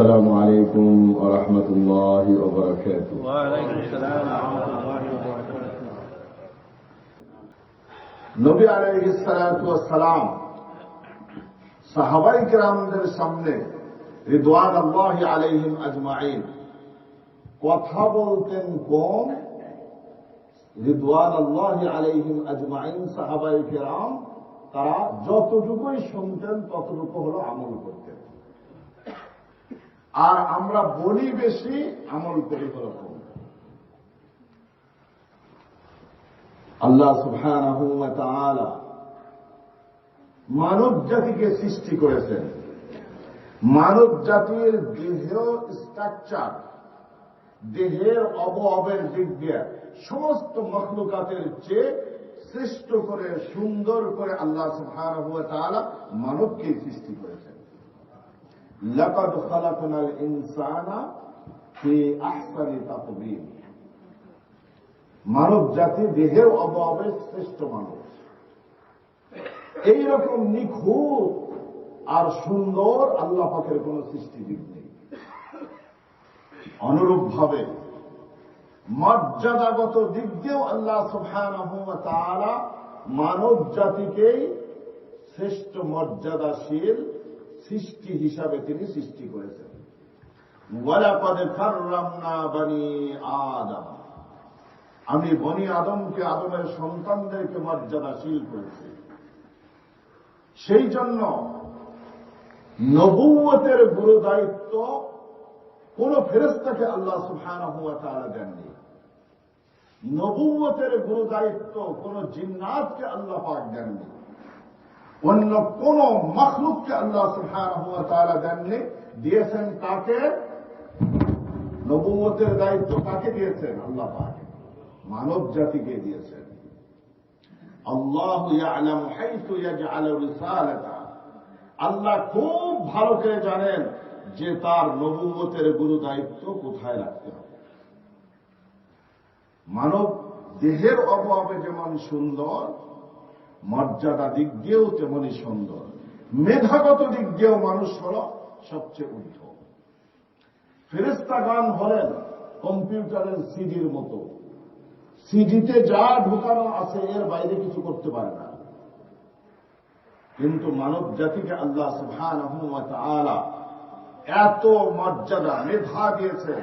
السلام عليكم ورحمة الله وبركاته. وعليكم السلام ورحمة الله وبركاته. নবী আলাইহিস সালাতু ওয়াস সালাম সাহাবায়ে কেরামদের সামনে রিদওয়ানুল্লাহি আলাইহিম আজমাইন কথা বলতেন কম, রিদওয়ানুল্লাহি আলাইহিম আজমাইন সাহাবায়ে কেরাম তারা যতটুকুই শুনতেন ততটুকু হলো আমল করতেন। আর আমরা বলি বেশি, আমল করি হলো কম। আল্লাহ সুবহানাহু ওয়া তাআলা মানব জাতিকে সৃষ্টি করেছেন। মানব জাতির দেহের স্ট্রাকচার, দেহের অবয়বের দিক দিয়ে সমস্ত মখলুকাতের চেয়ে শ্রেষ্ঠ করে, সুন্দর করে আল্লাহ সুবহানাহু ওয়া তাআলা মানবকে সৃষ্টি করেছেন। লাকাদ খালাকনাল ইনসানা ফি আহসানি তাকওয়িম। মানব জাতি দেহের অবয়বে শ্রেষ্ঠ মানুষ। এইরকম নিখুঁত আর সুন্দর আল্লাহ পাকের কোন সৃষ্টিবিদ নেই। অনুরূপভাবে মর্যাদাগত দিক দিয়েও আল্লাহ সুবহানাহু ওয়া তাআলা মানব জাতিকেই শ্রেষ্ঠ মর্যাদাশীল সৃষ্টি হিসাবে তিনি সৃষ্টি করেছেন। ওয়ালাকাদ কাররামনা বনি আদম। আমি বনি আদমকে, আদমের সন্তানদেরকে মর্যাদাশীল করেছি। সেই জন্য নবুয়তের গুরু দায়িত্ব কোন ফেরেশতাকে আল্লাহ সুবহানাহু ওয়া তাআলা দেননি। নবুয়তের গুরু দায়িত্ব কোন জিন্নাতকে আল্লাহ পাক দেননি। অন্য কোন মাখলুককে আল্লাহ সুবহানাহু ওয়া তাআলা দেননি। দিয়েছেন কাকে? নবুয়তের দায়িত্ব কাকে দিয়েছেন? আল্লাহ পাক মানব জাতিকে দিয়েছেন। আল্লাহু ইয়ালামু হাইসু ইয়াজআলু রিসালাতা। আল্লাহ খুব ভালো করে জানেন যে তার নবুয়তের গুরু দায়িত্ব কোথায় রাখতে হবে। মানব দেহের অভাবে যেমন সুন্দর, মর্যাদা দিক দিয়েও তেমনি সুন্দর, মেধাগত দিক দিয়েও মানুষ হল সবচেয়ে ঊর্ধ্ব। ফেরেশতাগণ হলেন কম্পিউটারের সিডির মতো। সিডিতে যা ঢুকানো আছে এর বাইরে কিছু করতে পারে না। কিন্তু মানব জাতিকে আল্লাহ সুবহানাহু ওয়া তাআলা এত মর্যাদা, মেধা দিয়েছে।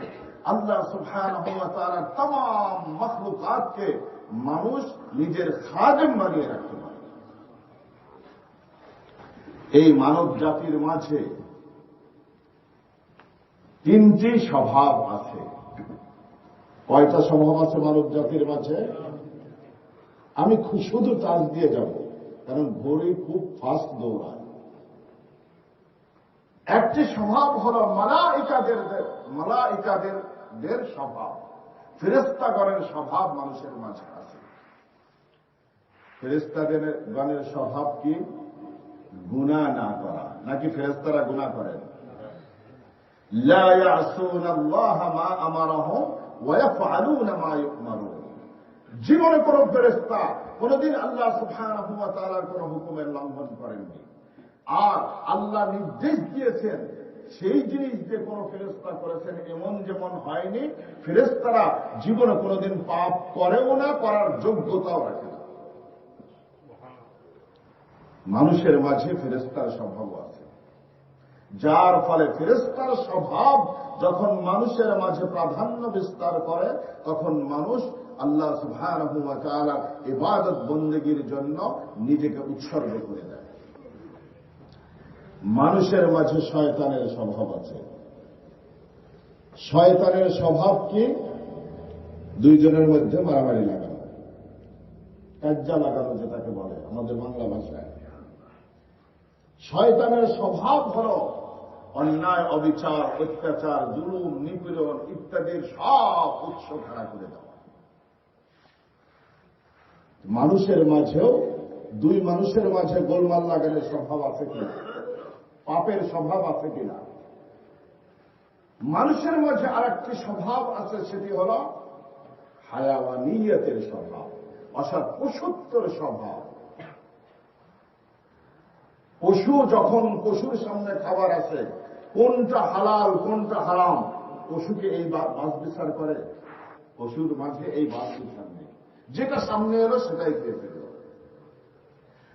আল্লাহ সুবহানাহু ওয়া তাআলা तमाम মখলুকাতকে মানুষ নিজের খাদেম বানিয়ে রাখতে পারে। এই মানব জাতির মাঝে তিনটি স্বভাব আছে। কয়টা স্বভাব আছে মানব জাতির মাঝে? আমি শুধু টাচ দিয়ে যাব, কারণ ঘড়ি খুব ফাস্ট দৌড়ায়। একটি স্বভাব হল মালাইকাদের স্বভাব, ফেরেশতাগণের স্বভাব মানুষের মাঝে আছে। ফেরেশতাগণের স্বভাব কি? গুনাহ না করা। নাকি ফেরেশতারা গুনাহ করেন? লা ইয়াসুনাল্লাহা মা আমারাহুম ওয়া ইয়াফআলুনা মা ইউমারুন। জীবনে কোন ফেরেশতা কোনদিন আল্লাহ সুবহানাহু ওয়া তাআলার কোন হুকুমের লঙ্ঘন করেননি। আর আল্লাহ নির্দেশ দিয়েছেন সেই জিনিস যে কোন ফেরেশতা করেছেন এমন যেমন হয়নি। ফেরেশতারা জীবনে কোনদিন পাপ করেও না, করার যোগ্যতাও রাখে না। মানুষের মাঝে ফেরেশতার স্বভাব আছে, যার ফলে ফেরেশতার স্বভাব যখন মানুষের মাঝে প্রাধান্য বিস্তার করে তখন মানুষ আল্লাহ সুবহানাহু ওয়া তাআলা ইবাদত বন্দেগীর জন্য নিজেকে উৎসর্গ করে দেয়। মানুষের মাঝে শয়তানের স্বভাব আছে। শয়তানের স্বভাব কি? দুইজনের মধ্যে মারামারি লাগানো, কাজ্জা লাগানো যেটাকে বলে আমাদের বাংলা ভাষায়। শয়তানের স্বভাব হল অন্যায়, অবিচার, অত্যাচার, জুলুম, নিপীড়ন ইত্যাদির সব উৎস খাড়া করে দেওয়া। মানুষের মাঝেও দুই মানুষের মাঝে গোলমাল লাগানোর স্বভাব আছে কিনা? পাপের স্বভাব আছে কিনা? মানুষের মাঝে আরেকটি স্বভাব আছে, সেটি হল হায়াওয়ানিয়তের স্বভাব, অর্থাৎ পশুত্বের স্বভাব। পশু যখন পশুর সামনে খাবার আছে কোনটা হালাল কোনটা হারাম, পশুকে এই বাস বিচার করে? পশুর মাঝে এই বাস বিচার নেই, যেটা সামনে এলো সেটাই খেয়ে ফেলল।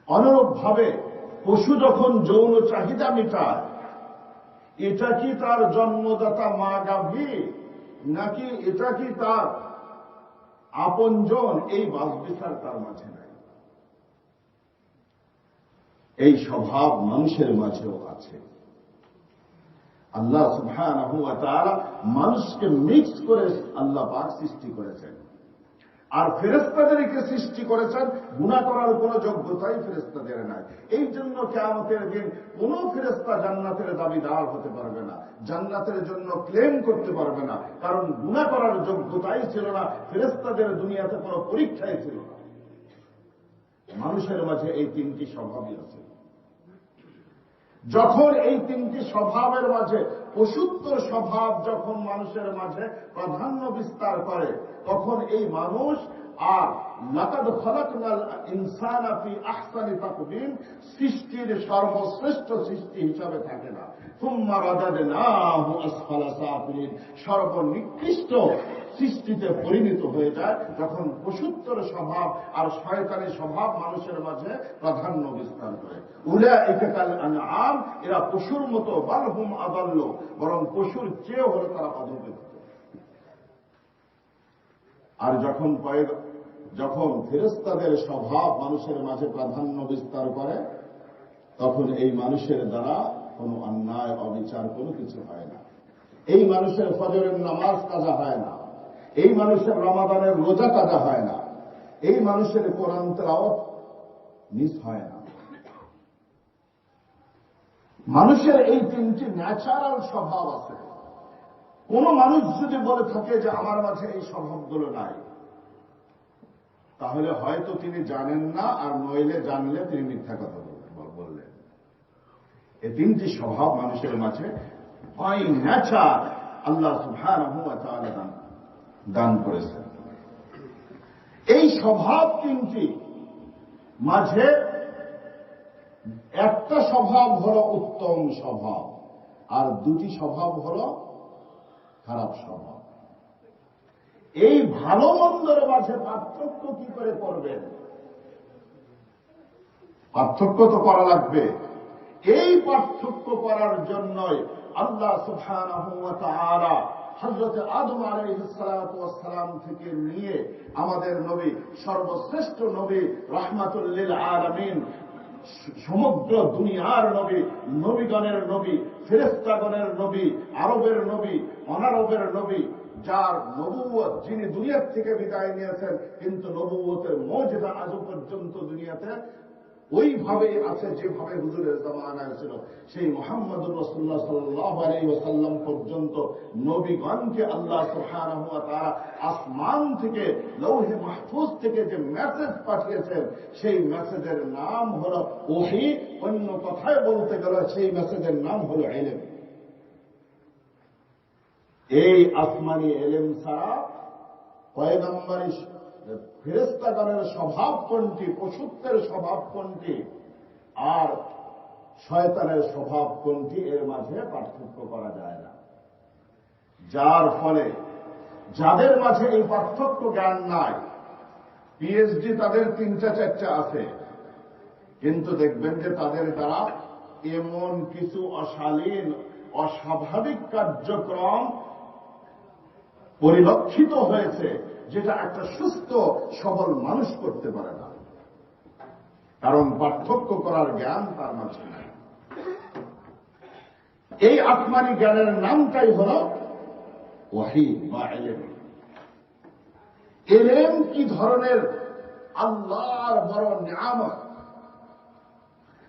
অনুরূপ ভাবে পশু যখন যৌন চাহিদা মেটায়, এটা কি তার জন্মদাতা মা গাভী নাকি এটা কি তার আপনজন, এই বাস বিচার তার মাঝে নাই। এই স্বভাব মানুষের মাঝেও আছে। আল্লাহ সুবহানাহু ওয়া তাআলা মানুষকে মিক্স করে আল্লাহ পাক সৃষ্টি করেছেন, আর ফেরেশতাদেরকে সৃষ্টি করেছেন। গুনাহ করার কোন যোগ্যতাই ফেরেশতাদের নাই। এই জন্য কিয়ামতের দিন কোন ফেরেশতা জান্নাতের দাবিদার হতে পারবে না, জান্নাতের জন্য ক্লেম করতে পারবে না, কারণ গুনাহ করার যোগ্যতাই ছিল না। ফেরেশতাদের দুনিয়াতে কোনো পরীক্ষাই ছিল না। মানুষের মাঝে এই তিনটি স্বভাবই আছে। যখন এই তিনটি স্বভাবের মাঝে পশুত্বর স্বভাব যখন মানুষের মাঝে প্রাধান্য বিস্তার করে, তখন এই মানুষ আর লাকাদ খালাকনাল ইনসানা ফি আহসানি তাকওয়িম সৃষ্টির সর্বশ্রেষ্ঠ সৃষ্টি হিসাবে থাকে না। সুম্মা রাদাদনাহু আসফালা সাফিলিন সর্বনিকৃষ্ট সৃষ্টিতে পরিণত হয়ে যায় যখন পশুত্বর স্বভাব আর শয়তানি স্বভাব মানুষের মাঝে প্রাধান্য বিস্তার করে। উলাইকা কাল আনআম, এরা পশুর মতো, বাল হুম আদাল্ল, বরং পশুর চেয়ে হলো তারা অধঃপতিত। আর যখন ফেরেশতাদের স্বভাব মানুষের মাঝে প্রাধান্য বিস্তার করে, তখন এই মানুষের দ্বারা কোনো অন্যায় অবিচার কোনো কিছু হয় না। এই মানুষের ফজরের নামাজ কাজা হয় না, এই মানুষের রমাদানের রোজা কাজা হয় না, এই মানুষের কোরআন তেলাওয়াত মিস হয় না। মানুষের এই তিনটি ন্যাচারাল স্বভাব আছে। কোন মানুষ যদি বলে থাকে যে আমার মাঝে এই স্বভাবগুলো নাই, তাহলে হয়তো তিনি জানেন না, আর নইলে জানলে তিনি মিথ্যা কথা বললেন। এই তিনটি স্বভাব মানুষের মাঝে বাই ন্যাচার আল্লাহ সুবহানাহু ওয়া তাআলা দান করেছেন। এই স্বভাব তিনটি মাঝে একটা স্বভাব হল উত্তম স্বভাব, আর দুটি স্বভাব হল খারাপ স্বভাব। এই ভালো মন্দের মাঝে পার্থক্য কি করে করবেন? পার্থক্য তো করা লাগবে। এই পার্থক্য করার জন্যই আল্লাহ সুবহানাহু ওয়া তাআলা হযরত আদম আলাইহিস সালাতু ওয়াস সালাম থেকে নিয়ে আমাদের নবী, সর্বশ্রেষ্ঠ নবী, রাহমাতুল লিল আলামিন, সমগ্র দুনিয়ার নবী, নবীগণের নবী, ফেরেশতাগণের নবী, আরবের নবী, অনারবের নবী, যার নবুয়ত, যিনি দুনিয়ার থেকে বিদায় নিয়েছেন, কিন্তু নবুয়তের মর্যাদা আজও পর্যন্ত দুনিয়াতে ওইভাবে আছে যেভাবে হুজুরের জামানায় ছিল। সেই মুহাম্মদুর রাসূলুল্লাহ সাল্লাল্লাহু আলাইহি ওয়াসাল্লাম পর্যন্ত নবীগণকে আল্লাহ সুবহানাহু ওয়া তাআলা আসমান থেকে, লৌহে মাহফুজ থেকে যে মেসেজ পাঠিয়েছেন, সেই মেসেজের নাম হল ওহী। অন্য কথায় বলতে গেলে সেই মেসেজের নাম হল ইলম। এই আসমানি ইলম ছাড়া পয়গম্বরী ফেরেশতাগণের স্বভাব কোনটি, পশুত্বের স্বভাব কোনটি, আর শয়তানের স্বভাব কোনটি, এর মাঝে পার্থক্য করা যায় না। যার ফলে যাদের মাঝে এই পার্থক্য জ্ঞান নাই, পিএইচডি তাদের 3-4টা আছে, কিন্তু দেখবেন যে তাদের দ্বারা এমন কিছু অশালীন অস্বাভাবিক কার্যক্রম পরিলক্ষিত হয়েছে যেটা একটা সুস্থ সবল মানুষ করতে পারে না, কারণ পার্থক্য করার জ্ঞান তার মাঝে নাই। এই আসমানি জ্ঞানের নামটাই হল ওহী বা ইলম। ইলম কি ধরনের আল্লাহর বড় নিয়ামত,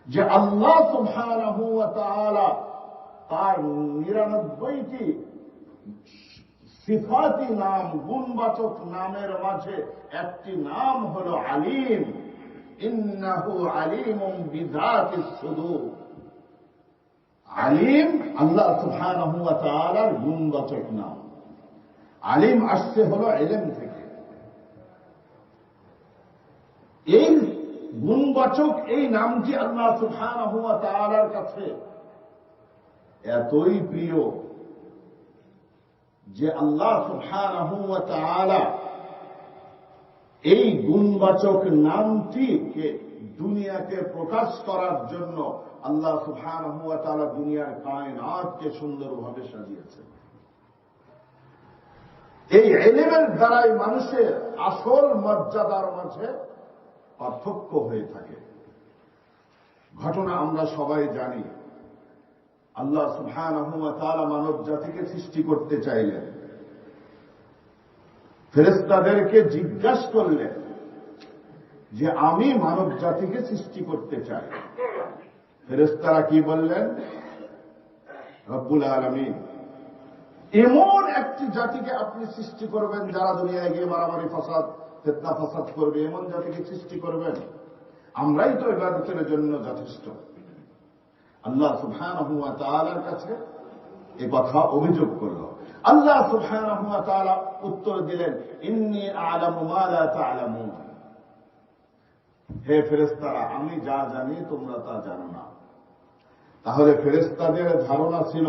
যে আল্লাহ সুবহানাহু ওয়া তাআলা তার 99টি সিফাতি নাম, গুণবাচক নামের মাঝে একটি নাম হল আলিম। ইন্নাহু আলিমুম বিযাতিস সুদূর। আলিম আল্লাহ সুবহানাহু ওয়া তাআলার গুণবাচক নাম। আলিম আসছে হল ইলম থেকে। এই গুণবাচক এই নামটি আল্লাহ সুবহানাহু ওয়া তাআলার কাছে এতই প্রিয় যে আল্লাহ সুবহানাহু ওয়া তাআলা এই গুণবাচক নামটিকে দুনিয়াকে প্রকাশ করার জন্য আল্লাহ সুবহানাহু ওয়া তাআলা দুনিয়ার কায়নাতকে সুন্দরভাবে সাজিয়েছেন। এই ইলমের দ্বারাই মানুষের আসল মর্যাদার মাঝে পার্থক্য হয়ে থাকে। ঘটনা আমরা সবাই জানি। আল্লাহ সুবহানাহু ওয়া তাআলা মানব জাতিকে সৃষ্টি করতে চাইলেন, ফেরেশতাদেরকে জিজ্ঞাসা করলেন যে আমি মানব জাতিকে সৃষ্টি করতে চাই। ফেরেশতারা কি বললেন? রব্বুল আলামিন এমন একটি জাতিকে আপনি সৃষ্টি করবেন যারা দুনিয়ায় গিয়ে মারামারি ফাসাদ ফিতনা ফাসাদ করবে, এমন জাতিকে সৃষ্টি করবেন, আমরাই তো ইবাদতের জন্য যথেষ্ট। আল্লাহ সুবহানাহু ওয়া তাআলার কাছে এই কথা অভিযোগ করল। আল্লাহ সুবহানাহু ওয়া তাআলা উত্তর দিলেন, ইন্নী আ'লামু মা লা তা'লামুন। হে ফেরেশতারা, আমি যা জানি তোমরা তা জানো না। তাহলে ফেরেশতাদের ধারণা ছিল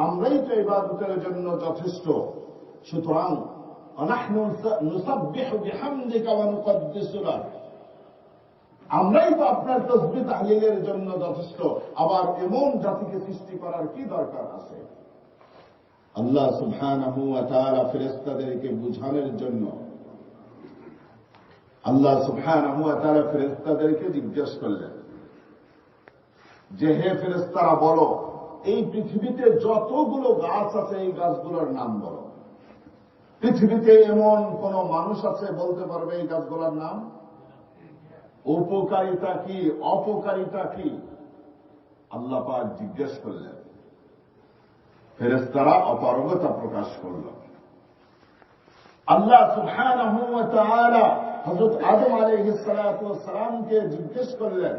আমরাই তো ইবাদতের জন্য যথেষ্ট, সুতরাং নাহনু নুসাব্বিহু বিহামদিকা ওয়া নুকদ্দিসু লাক, আমরাই তো আপনার তাসবিহ তাহলিলের জন্য যথেষ্ট, আবার এমন জাতিকে সৃষ্টি করার কি দরকার আছে? আল্লাহ সুবহানাহু ওয়া তাআলা ফেরেশতাদেরকে বুঝানোর জন্য আল্লাহ সুবহানাহু ওয়া তাআলা ফেরেশতাদেরকে জিজ্ঞেস করলেন যে হে ফেরেশতারা বলো, এই পৃথিবীতে যতগুলো গাছ আছে এই গাছগুলোর নাম বলো। পৃথিবীতে এমন কোন মানুষ আছে বলতে পারবে এই গাছগুলোর নাম? উপকারিতা কি, অপকারিতা কি? আল্লাহ পাক জিজ্ঞেস করলেন। ফেরেশতারা অপারগতা প্রকাশ করল। আল্লাহ সুবহানাহু ওয়া তাআলা হযরত আদম আলাইহিস সালাতু ওয়াস সালামকে জিজ্ঞেস করলেন,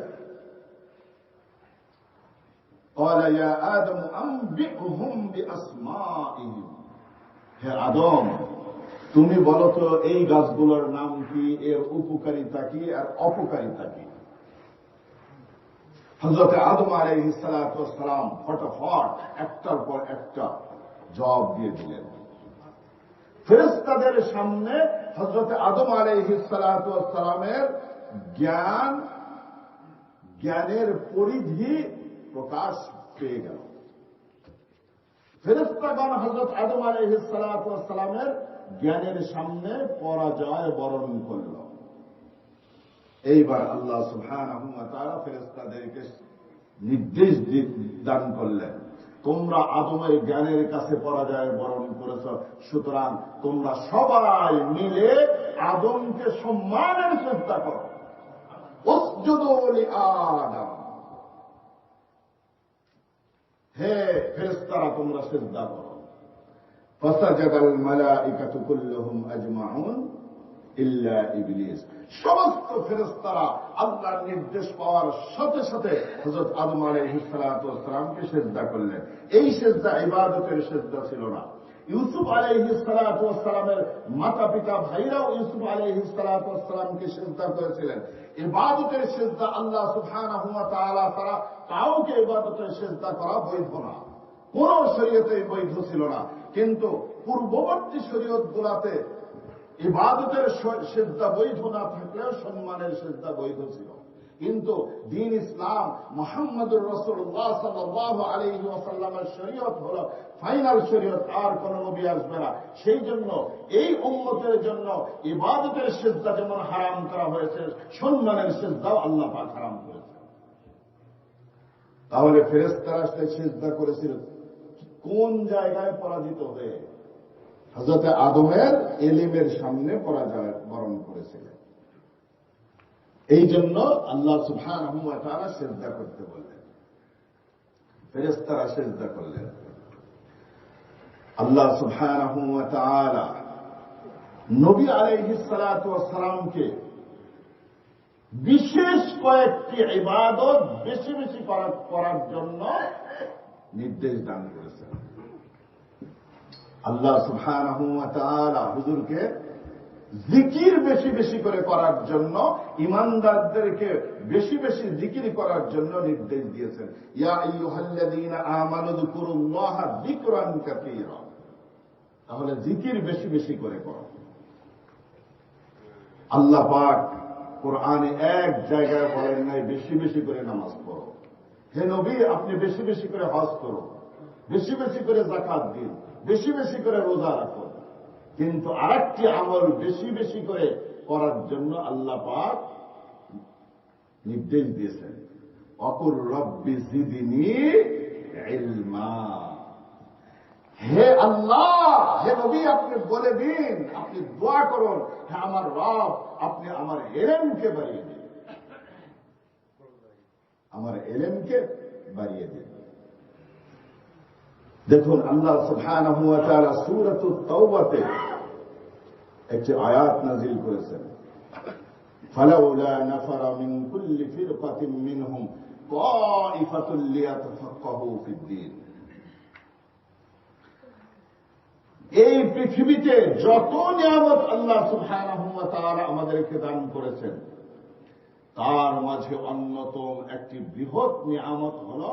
قال يا آدم أنبئهم بأسمائهم। হে আদম, তুমি বলো তো এই গাছগুলোর নাম কি, এর উপকারিতা কি আর অপকারিতা কি? হযরত আদম আলাইহিস সালাতু ওয়াস সালাম ফটাফট একটার পর একটা জবাব দিয়ে দিলেন। ফেরেশতাদের সামনে হযরত আদম আলাইহিস সালাতু ওয়াস সালামের জ্ঞানের পরিধি প্রকাশ পেয়ে গেল। ফেরেশতাগণ হযরত আদম আলাইহিস সালাতু ওয়াস সালামের জ্ঞানের সামনে পরাজয় বরণ করল। এইবার আল্লাহ সুবহানাহু ওয়া তাআলা ফেরেশতাদেরকে নির্দেশ দান করলেন, তোমরা আদমের জ্ঞানের কাছে পরাজয় বরণ করেছ, সুতরাং তোমরা সবাই মিলে আদমকে সম্মানের চেষ্টা করো। উসজুদু লিআদম, হে ফেরেশতারা তোমরা সিজদা করো। ফাসাজাদাল মালাইকাতু কুল্লুহুম আজমাউন ইল্লা ইবলিস। সমস্ত ফেরেশতারা আল্লাহর নির্দেশ পাওয়ার সাথে সাথে হযরত আদম আলাইহিস সালাতু ওয়াস সালামকে সিজদা করলেন। এই সিজদা ইবাদতের সিজদা ছিল না। ইউসুফ আলাইহিস সালাতু ওয়াস সালামের মাতা পিতা ভাইরাও ইউসুফ আলাইহিস সালাতু ওয়াস সালামকে সিজদা করেছিলেন। ইবাদতের সিজদা আল্লাহ সুবহানাহু ওয়া তাআলা ছাড়া কাউকে ইবাদতের সিজদা করা বৈধ না, কোন শরীয়তে বৈধ ছিল না। কিন্তু পূর্ববর্তী শরীয়তগুলোতে ইবাদতের সিজদা বৈধ না থাকলেও সম্মানের সিজদা বৈধ ছিল। কিন্তু দ্বীন ইসলাম মুহাম্মদুর রাসূলুল্লাহ সাল্লাল্লাহু আলাইহি ওয়াসাল্লামের শরীয়ত হলো ফাইনাল শরীয়ত, আর কোন নবী আসবে না। সেই জন্য এই উম্মতের জন্য ইবাদতের সিজদা যেমন হারাম করা হয়েছে, সম্মানের সিজদাও আল্লাহ পাক হারাম করেছে। তাহলে ফেরেশতারা সিজদা করেছিল কোন জায়গায় পরাজিত হয়ে? হযরত আদমের ইলমের সামনে পরাজয় বরণ করেছিলেন। এই জন্য আল্লাহ সুবহানাহু ওয়া তাআলা সিজদা করতে বললেন, ফেরেশতারা সিজদা করলেন। আল্লাহ সুবহানাহু ওয়া তাআলা নবী আলাইহিস সালাতু ওয়াস সালামকে বিশেষ কয়েকটি ইবাদত বেশি বেশি করার জন্য নির্দেশ দান করেছেন। আল্লাহ সুবহানাহু ওয়া তাআলা হুজুরকে জিকির বেশি বেশি করে করার জন্য, ইমানদারদেরকে বেশি বেশি জিকির করার জন্য নির্দেশ দিয়েছেন। ইয়া আইয়ুহাল্লাযীনা আমানু যকুরুল্লাহা যিকরান কাসীরা। তাহলে জিকির বেশি বেশি করে করো। আল্লাহ পাক কোরআনে এক জায়গায় বলেন নাই বেশি বেশি করে নামাজ পড়ো। হে নবী, আপনি বেশি বেশি করে হজ করো, বেশি বেশি করে যাকাত দিন, বেশি বেশি করে রোজা রাখুন। কিন্তু আরেকটি আমল বেশি বেশি করে করার জন্য আল্লাহ পাক নির্দেশ দিয়েছেন, অকুর রব্বি জিদনি ইলমা। হে আল্লাহ, হে নবী, আপনি বলে দিন, আপনি দোয়া করুন, হে আমার রব, আপনি আমার ইলমকে বাড়িয়ে দিন, আমার ইলমকে বাড়িয়ে দিন। দেখুন আল্লাহ সুবহানাহু ওয়া তাআলা সূরাতুত তাওবাতে একটি আয়াত নাযিল করেছেন, ফালাউলা নাফারা মিন কুল্লি ফিরকাতিন মিনহুম তাইফাতুন লিয়াতাফাক্কাহু ফিদ-দীন। এই পৃথিবীতে যত নিয়ামত আল্লাহ সুবহানাহু ওয়া তাআলা আমাদেরকে দান করেছেন, তার মাঝে অন্যতম একটি বৃহৎ নিয়ামত হল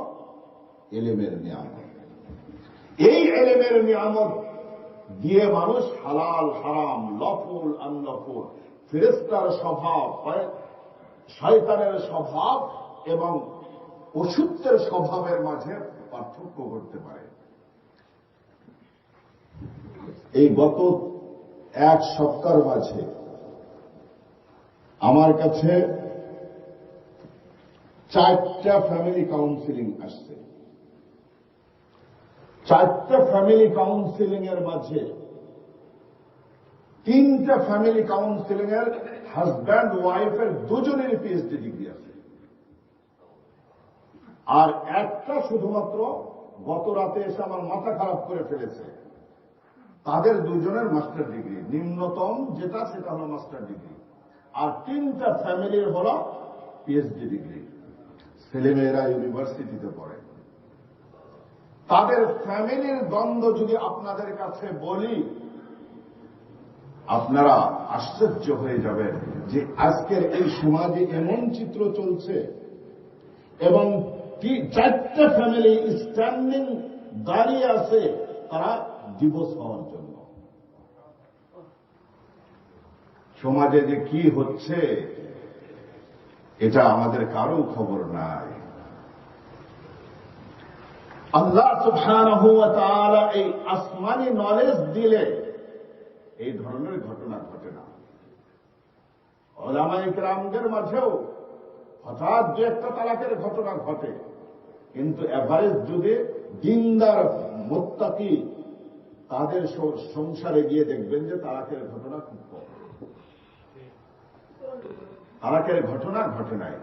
ইলমের নিয়ামত। এই ইলমের নিয়ামত দিয়ে মানুষ হালাল হারাম, লফুল আনলফুল, ফেরেশতার স্বভাব, শয়তানের স্বভাব এবং অসুস্থের স্বভাবের মাঝে পার্থক্য করতে পারে। এই গত এক সপ্তাহের মাঝে আমার কাছে 4টা ফ্যামিলি কাউন্সিলিং আসছে। 4টা ফ্যামিলি কাউন্সিলিং এর মাঝে 3টা ফ্যামিলি কাউন্সিলিং এর হাজব্যান্ড ওয়াইফের দুজনেরই পিএইচডি ডিগ্রি আছে, আর একটা শুধুমাত্র গত রাতে এসে আমার মাথা খারাপ করে ফেলেছে, তাদের দুজনের মাস্টার ডিগ্রি, নিম্নতম যেটা সেটা হলো মাস্টার ডিগ্রি, আর 3টা ফ্যামিলির হল পিএইচডি ডিগ্রি। ছেলেমেয়েরা ইউনিভার্সিটিতে পড়ে। তাদের ফ্যামিলির দ্বন্দ্ব যদি আপনাদের কাছে বলি, আপনারা আশ্চর্য হয়ে যাবেন যে আজকের এই সমাজে এমন চিত্র চলছে এবং 4টা ফ্যামিলি স্ট্যান্ডিং দাঁড়িয়ে আছে তারা ডিভোর্স হওয়ার জন্য। সমাজে যে কি হচ্ছে এটা আমাদের কারো খবর নাই। আল্লাহ সুবহানাহু ওয়া তাআলা এই আসমানি নলেজ দিলে এই ধরনের ঘটনা ঘটে না। উলামায়ে কেরামদের মাঝেও হঠাৎ যে একটা তালাকের ঘটনা ঘটে, কিন্তু এভারেজ যদি দিনদার মুত্তাকি তাদের সংসারে গিয়ে দেখবেন যে তালাকের ঘটনা খুব কম। তালাকের ঘটনা ঘটে নাই।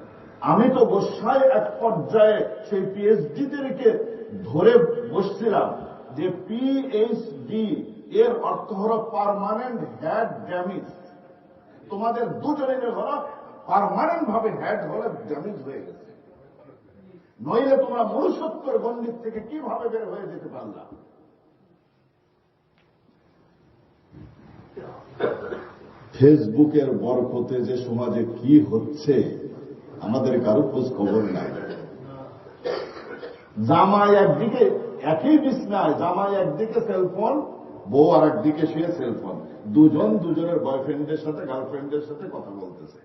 আমি তো বসায় এক পর্যায়ে সেই পিএইচডিদেরকে ধরে বসছিলাম যে পিএইচডি এর অর্থ হল পার্মানেন্ট হেড ড্যামেজ। তোমাদের দুজনের হল পার্মানেন্ট ভাবে হেড হলে ড্যামেজ হয়ে গেছে, নইলে তোমরা মনুষ্যত্বের গণ্ডির থেকে কিভাবে বের হয়ে যেতে পারলা? ফেসবুকের বরকতে যে সমাজে কি হচ্ছে আমাদের কারো খোঁজ খবর নাই। জামাই একদিকে একই বিছনায়, জামাই একদিকে সেলফোন, বউ আর একদিকে শুয়ে সেলফোন, দুজন দুজনের বয়ফ্রেন্ডের সাথে গার্লফ্রেন্ডের সাথে কথা বলতেছে।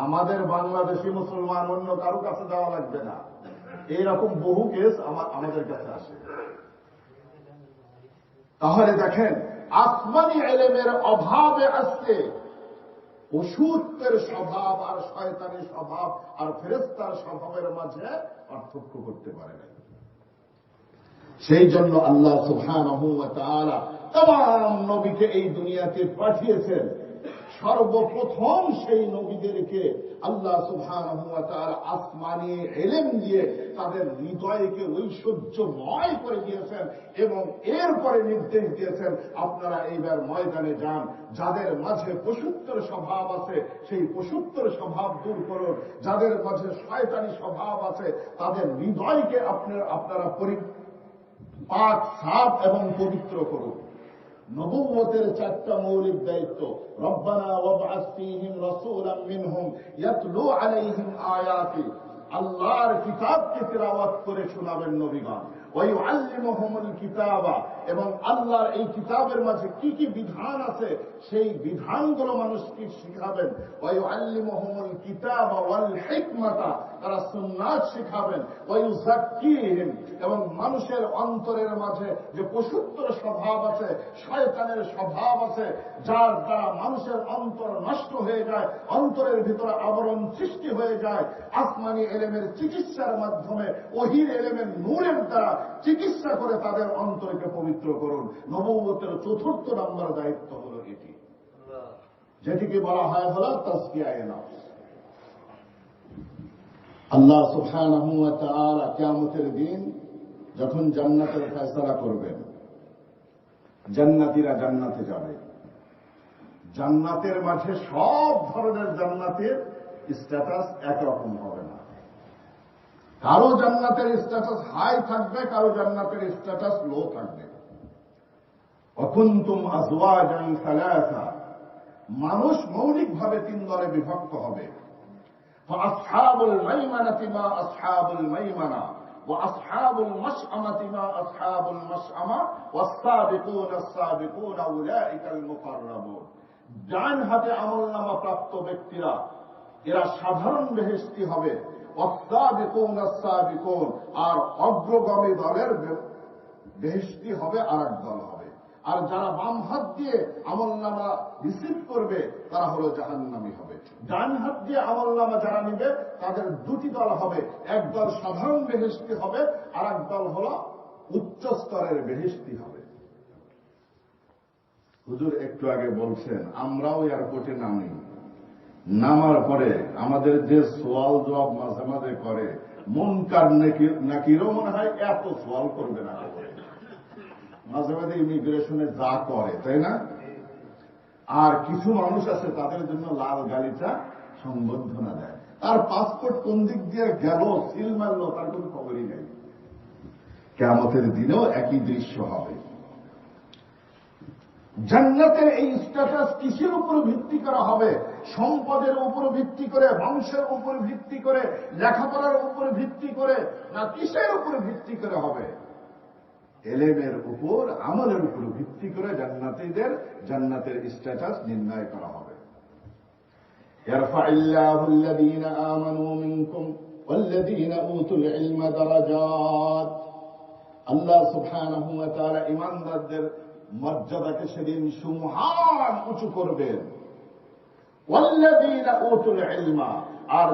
আমাদের বাংলাদেশি মুসলমান অন্য কারো কাছে যাওয়া লাগবে না, এইরকম বহু কেস আমাদের কাছে আসে। তাহলে দেখেন, আসমানি ইলমের অভাবে আজকে অসুস্থের স্বভাব আর শয়তানি স্বভাব আর ফেরেশতার স্বভাবের মাঝে পার্থক্য করতে পারে না। সেই জন্য আল্লাহ সুবহানাহু ওয়া তাআলা तमाम নবীকে এই দুনিয়াতে পাঠিয়েছেন। সর্বপ্রথম সেই নবীদেরকে আল্লাহ সুবহানাহু ওয়া তাআলা আসমানি ইলম দিয়ে তাদের হৃদয়কে ঐশ্বর্যময় করে দিয়েছেন এবং এরপরে নির্দেশ দিয়েছেন, আপনারা এইবার ময়দানে যান, যাদের মাঝে পশুত্বের স্বভাব আছে সেই পশুত্বের স্বভাব দূর করুন, যাদের মাঝে শয়তানি স্বভাব আছে তাদের হৃদয়কে আপনারা পাক সাফ এবং পবিত্র করুন। নবুয়তের 4টা মৌলিক দায়িত্ব। রব্বানা ওয়াবআস ফীহিম রাসূলাম মিনহুম ইয়াতলু আলাইহিম আয়াতি, আল্লাহর কিতাবকে তিলাওয়াত করে শোনাবেন নবীগণ। ওয়া ইউআল্লিমুহুমুল কিতাবা, এবং আল্লাহর এই কিতাবের মাঝে কি কি বিধান আছে সেই বিধানগুলো মানুষকে শিখাবেন। ওয়া ইউআল্লিমুহুমুল কিতাবা ওয়াল হিকমাতা, তারা সুন্নাত শিখাবেন। ওয়া ইউযাক্কিহিম, এবং মানুষের অন্তরের মাঝে যে পশুত্বর স্বভাব আছে, শয়তানের স্বভাব আছে, যার দ্বারা মানুষের অন্তর নষ্ট হয়ে যায়, অন্তরের ভিতরে আবরণ সৃষ্টি হয়ে যায়, আসমানি এলেমের চিকিৎসার মাধ্যমে ওহির এলেমের নূরের দ্বারা চিকিৎসা করে তাদের অন্তরকে পবিত্র করুন। নবুয়তের 4র্থ নম্বর দায়িত্ব হল এটি, যেটিকে বলা হয় হল তাজকিয়ায়ে নফস। আল্লাহ সুবহানাহু ওয়া তাআলা কিয়ামতের দিন যখন জান্নাতের ফয়সালা করবেন, জান্নাতীরা জান্নাতে যাবে। জান্নাতের মাঝে সব ধরনের জান্নাতের স্ট্যাটাস একরকম হবে না। কারো জান্নাতের স্ট্যাটাস হাই থাকবে, কারো জান্নাতের স্ট্যাটাস লো থাকবে। অকুন্তুম আজওয়াজান সালাসা, মানুষ মৌলিকভাবে 3 দলে বিভক্ত হবে। ফাআসহাবুল মাইমানাতি মা আসহাবুল মাইমানা, ওয়া আসহাবুল মাশআমাতি মা আসহাবুল মাশআমা, ওয়াস-সাবিকুনা আস-সাবিকুনা উলাইকাল মুকাররাবুন। ডান হাতে আমলনামা প্রাপ্ত ব্যক্তিরা এরা সাধারণ বেহেশতি হবে। ওয়াস-সাবিকুনা আস-সাবিকুন, আর অগ্রগামী দলের বেহেশতি হবে আরেক দল হবে। আর যারা বাম হাত দিয়ে আমলনামা রিসিভ করবে তারা হলো জাহান্নামী হবে। ডান হাত দিয়ে আমলনামা যারা নিবে তাদের 2টি দল হবে, এক দল সাধারণ বেহেশতি হবে, আর এক দল হল উচ্চ স্তরের বেহেশতি হবে। হুজুর একটু আগে বলছেন আমরাও এয়ারপোর্টে নামি, নামার পরে আমাদের যে সওয়াল জবাব মাঝে মাঝে করে, মুনকার নাকিরও মনে হয় এত সওয়াল করবে না, মাঝে মাঝে ইমিগ্রেশনে যা করে, তাই না? আর কিছু মানুষ আছে তাদের জন্য লাল গালিচা সংবর্ধনা দেয়। তার পাসপোর্ট কোন দিক দিয়ে গেল, সিল মারল, তার কোনো খবরই নেই। কিয়ামতের দিনেও একই দৃশ্য হবে। জান্নাতের এই স্ট্যাটাস কিসের উপর ভিত্তি করা হবে? সম্পদের উপর ভিত্তি করে, বংশের উপর ভিত্তি করে, লেখাপড়ার উপর ভিত্তি করে, না কিসের উপর ভিত্তি করে হবে? এলেমের উপর, আমলের উপর ভিত্তি করে জান্নাতীদের জান্নাতের স্ট্যাটাস নির্ণয় করা হবে। ইয়ারফাইল্লাহু আল্লাযীনা আমানু মিনকুম ওয়াল্লাযীনা উতুল ইলমা দারাজাত। আল্লাহ সুবহানাহু ওয়া তাআলা ঈমানদারদের মর্যাদাকে সেদিন সুমহান উঁচু করবেন। ওয়াল্লাযীনা উতুল ইলমা, আর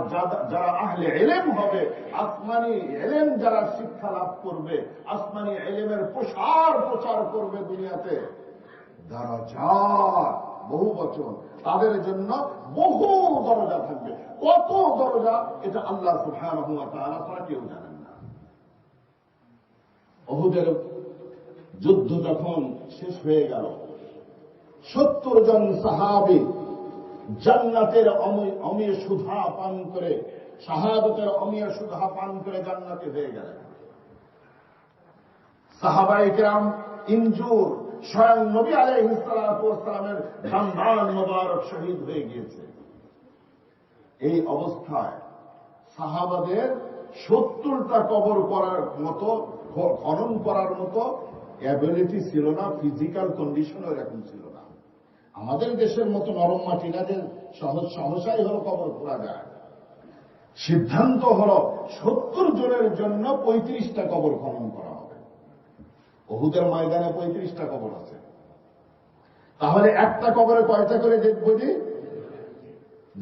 যারা আহলে ইলম হবে, আসমানি ইলম যারা শিক্ষা লাভ করবে, আসমানি ইলমের প্রচার করবে দুনিয়াতে, দারাজাত বহু বচন, তাদের জন্য বহু দরজা থাকবে। কত দরজা এটা আল্লাহ সুবহানাহু ওয়া তাআলা ছাড়া কেউ জানেন না। উহুদের যুদ্ধ যখন শেষ হয়ে গেল, 70 জন সাহাবী জান্নাতের অমীয় সুধা পান করে, শাহাদাতের অমীয় সুধা পান করে জান্নাতে হয়ে গেলেন। সাহাবায়ে কেরাম ইনজুর, স্বয়ং নবী আলাইহিস সালাতু ওয়াস সালামের খানদান মোবারক শহীদ হয়ে গিয়েছে। এই অবস্থায় সাহাবাদের 70টা কবর করার মতো, খনন করার মতো অ্যাবিলিটি ছিল না, ফিজিক্যাল কন্ডিশনও এরকম ছিল না। আমাদের দেশের মতো নরম মাটি না যে সহসাই হল কবর খোঁড়া যায়। সিদ্ধান্ত হল 70 জনের জন্য 35টা কবর খনন করা হবে। উহুদের ময়দানে 35টা কবর আছে, তাহলে একটা কবরে কয়টা করে ডেড বডি?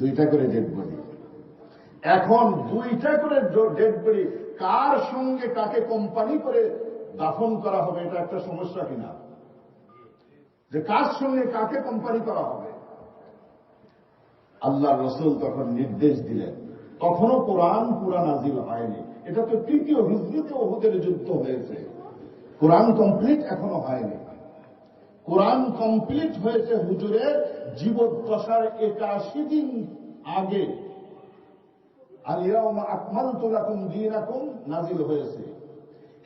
2টা করে ডেড বডি। এখন 2টা করে ডেড বডি কার সঙ্গে কাকে কোম্পানি করে দাফন করা হবে, এটা একটা সমস্যা কিনা? যে কার সঙ্গে কাকে কোম্পানি করা হবে। আল্লাহ রসুল তখন নির্দেশ দিলেন, তখনও কোরআন পুরা নাজিল হয়নি। এটা তো 3য় হিজরিতে উহুদের যুদ্ধ হয়েছে, কোরআন কমপ্লিট এখনো হয়নি। কোরআন কমপ্লিট হয়েছে হুজুরের জীবদ্দশার 81 দিন আগে। আল-ইয়াওমা আকমালতু লাকুম দীনাকুম নাজিল হয়েছে।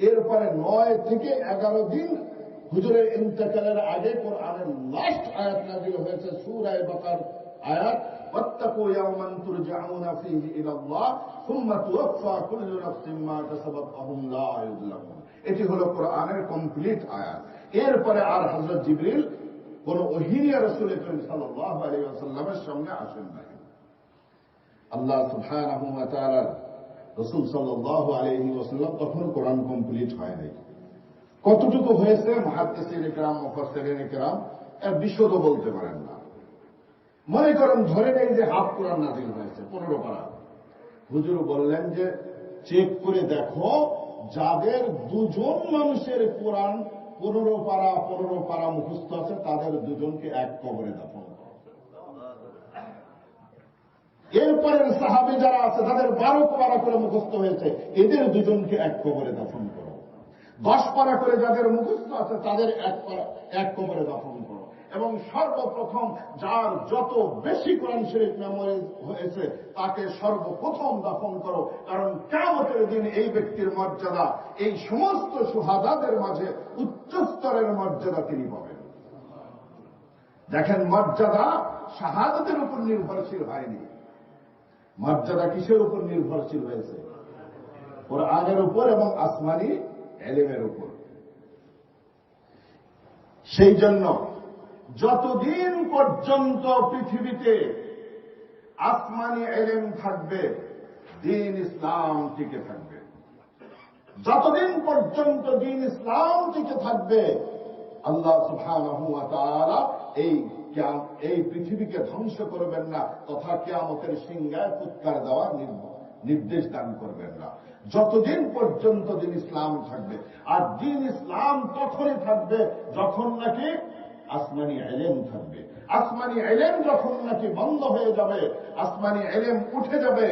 এরপরে 9 থেকে 11 দিন হুজুরের ইন্তেকালের আগে কোরআনের লাস্ট আয়াত নাযিল হয়েছে সূরা বাকার আয়াত, ওয়াত্তাকু ইয়াওমান তুরজাউনা ফীহি ইলাল্লাহ সুম্মা তুওয়াফফা কুল্লু নাফসিন মা কাসাবাত ওয়া হুম লা ইউযলামুন। এটি হলো কোরআনের কমপ্লিট আয়াত। এরপরে আর হযরত জিবরিল কোন ওহী নিয়ে রাসূল করিম সাল্লাল্লাহু আলাইহি ওয়াসাল্লামের সঙ্গে আসেন নাই। আল্লাহ সুবহানাহু ওয়া তাআলা রাসূল সাল্লাল্লাহু আলাইহি ওয়াসাল্লাম তখন কোরআন কমপ্লিট হয় নাই। কতটুকু হয়েছে মুহাদ্দিসিন কিরাম মুফাসসিরিন কিরাম এর বিশদও বলতে পারেন না। মনে করেন ধরে নেই যে হাফ কোরআন নাযিল হয়েছে 15 পারা। হুজুর বললেন যে চেক করে দেখো যাদের দুজন মানুষের কোরআন 15 পারা মুখস্থ আছে তাদের দুজনকে এক কবরে দাফন করো। এরপরের সাহাবী যারা আছে তাদের 12 পারা করে মুখস্থ হয়েছে এদের দুজনকে এক কবরে দাফন করো। 10 পারা করে যাদের মুখস্থ আছে তাদের এক কবরে দাফন করো। এবং সর্বপ্রথম যার যত বেশি কোরআন শরীফ মেমোরাইজ হয়েছে তাকে সর্বপ্রথম দাফন করো, কারণ কিয়ামতের দিন এই ব্যক্তির মর্যাদা এই সমস্ত শুহাদাদের মাঝে উচ্চ স্তরের মর্যাদা তিনি পাবেন। দেখেন, মর্যাদা শাহাদাতের উপর নির্ভরশীল হয়নি, মর্যাদা কিসের উপর নির্ভরশীল হয়েছে? কোরআনের উপর এবং আসমানি ইলমের উপর। সেই জন্য যতদিন পর্যন্ত পৃথিবীতে আসমানি ইলম থাকবে দ্বীন ইসলাম টিকে থাকবে। যতদিন পর্যন্ত দ্বীন ইসলাম টিকে থাকবে আল্লাহ সুবহানাহু ওয়া তাআলা এই পৃথিবীকে ধ্বংস করবেন না তথা কিয়ামতের সিংহায় ফুৎকার দেওয়ার নির্দেশ দান করবেন না, যতদিন পর্যন্ত দ্বীন ইসলাম থাকবে। আর দ্বীন ইসলাম তখনই থাকবে যখন নাকি আসমানি ইলম থাকবে। আসমানি ইলম যখন নাকি বন্ধ হয়ে যাবে, আসমানি ইলম উঠে যাবে,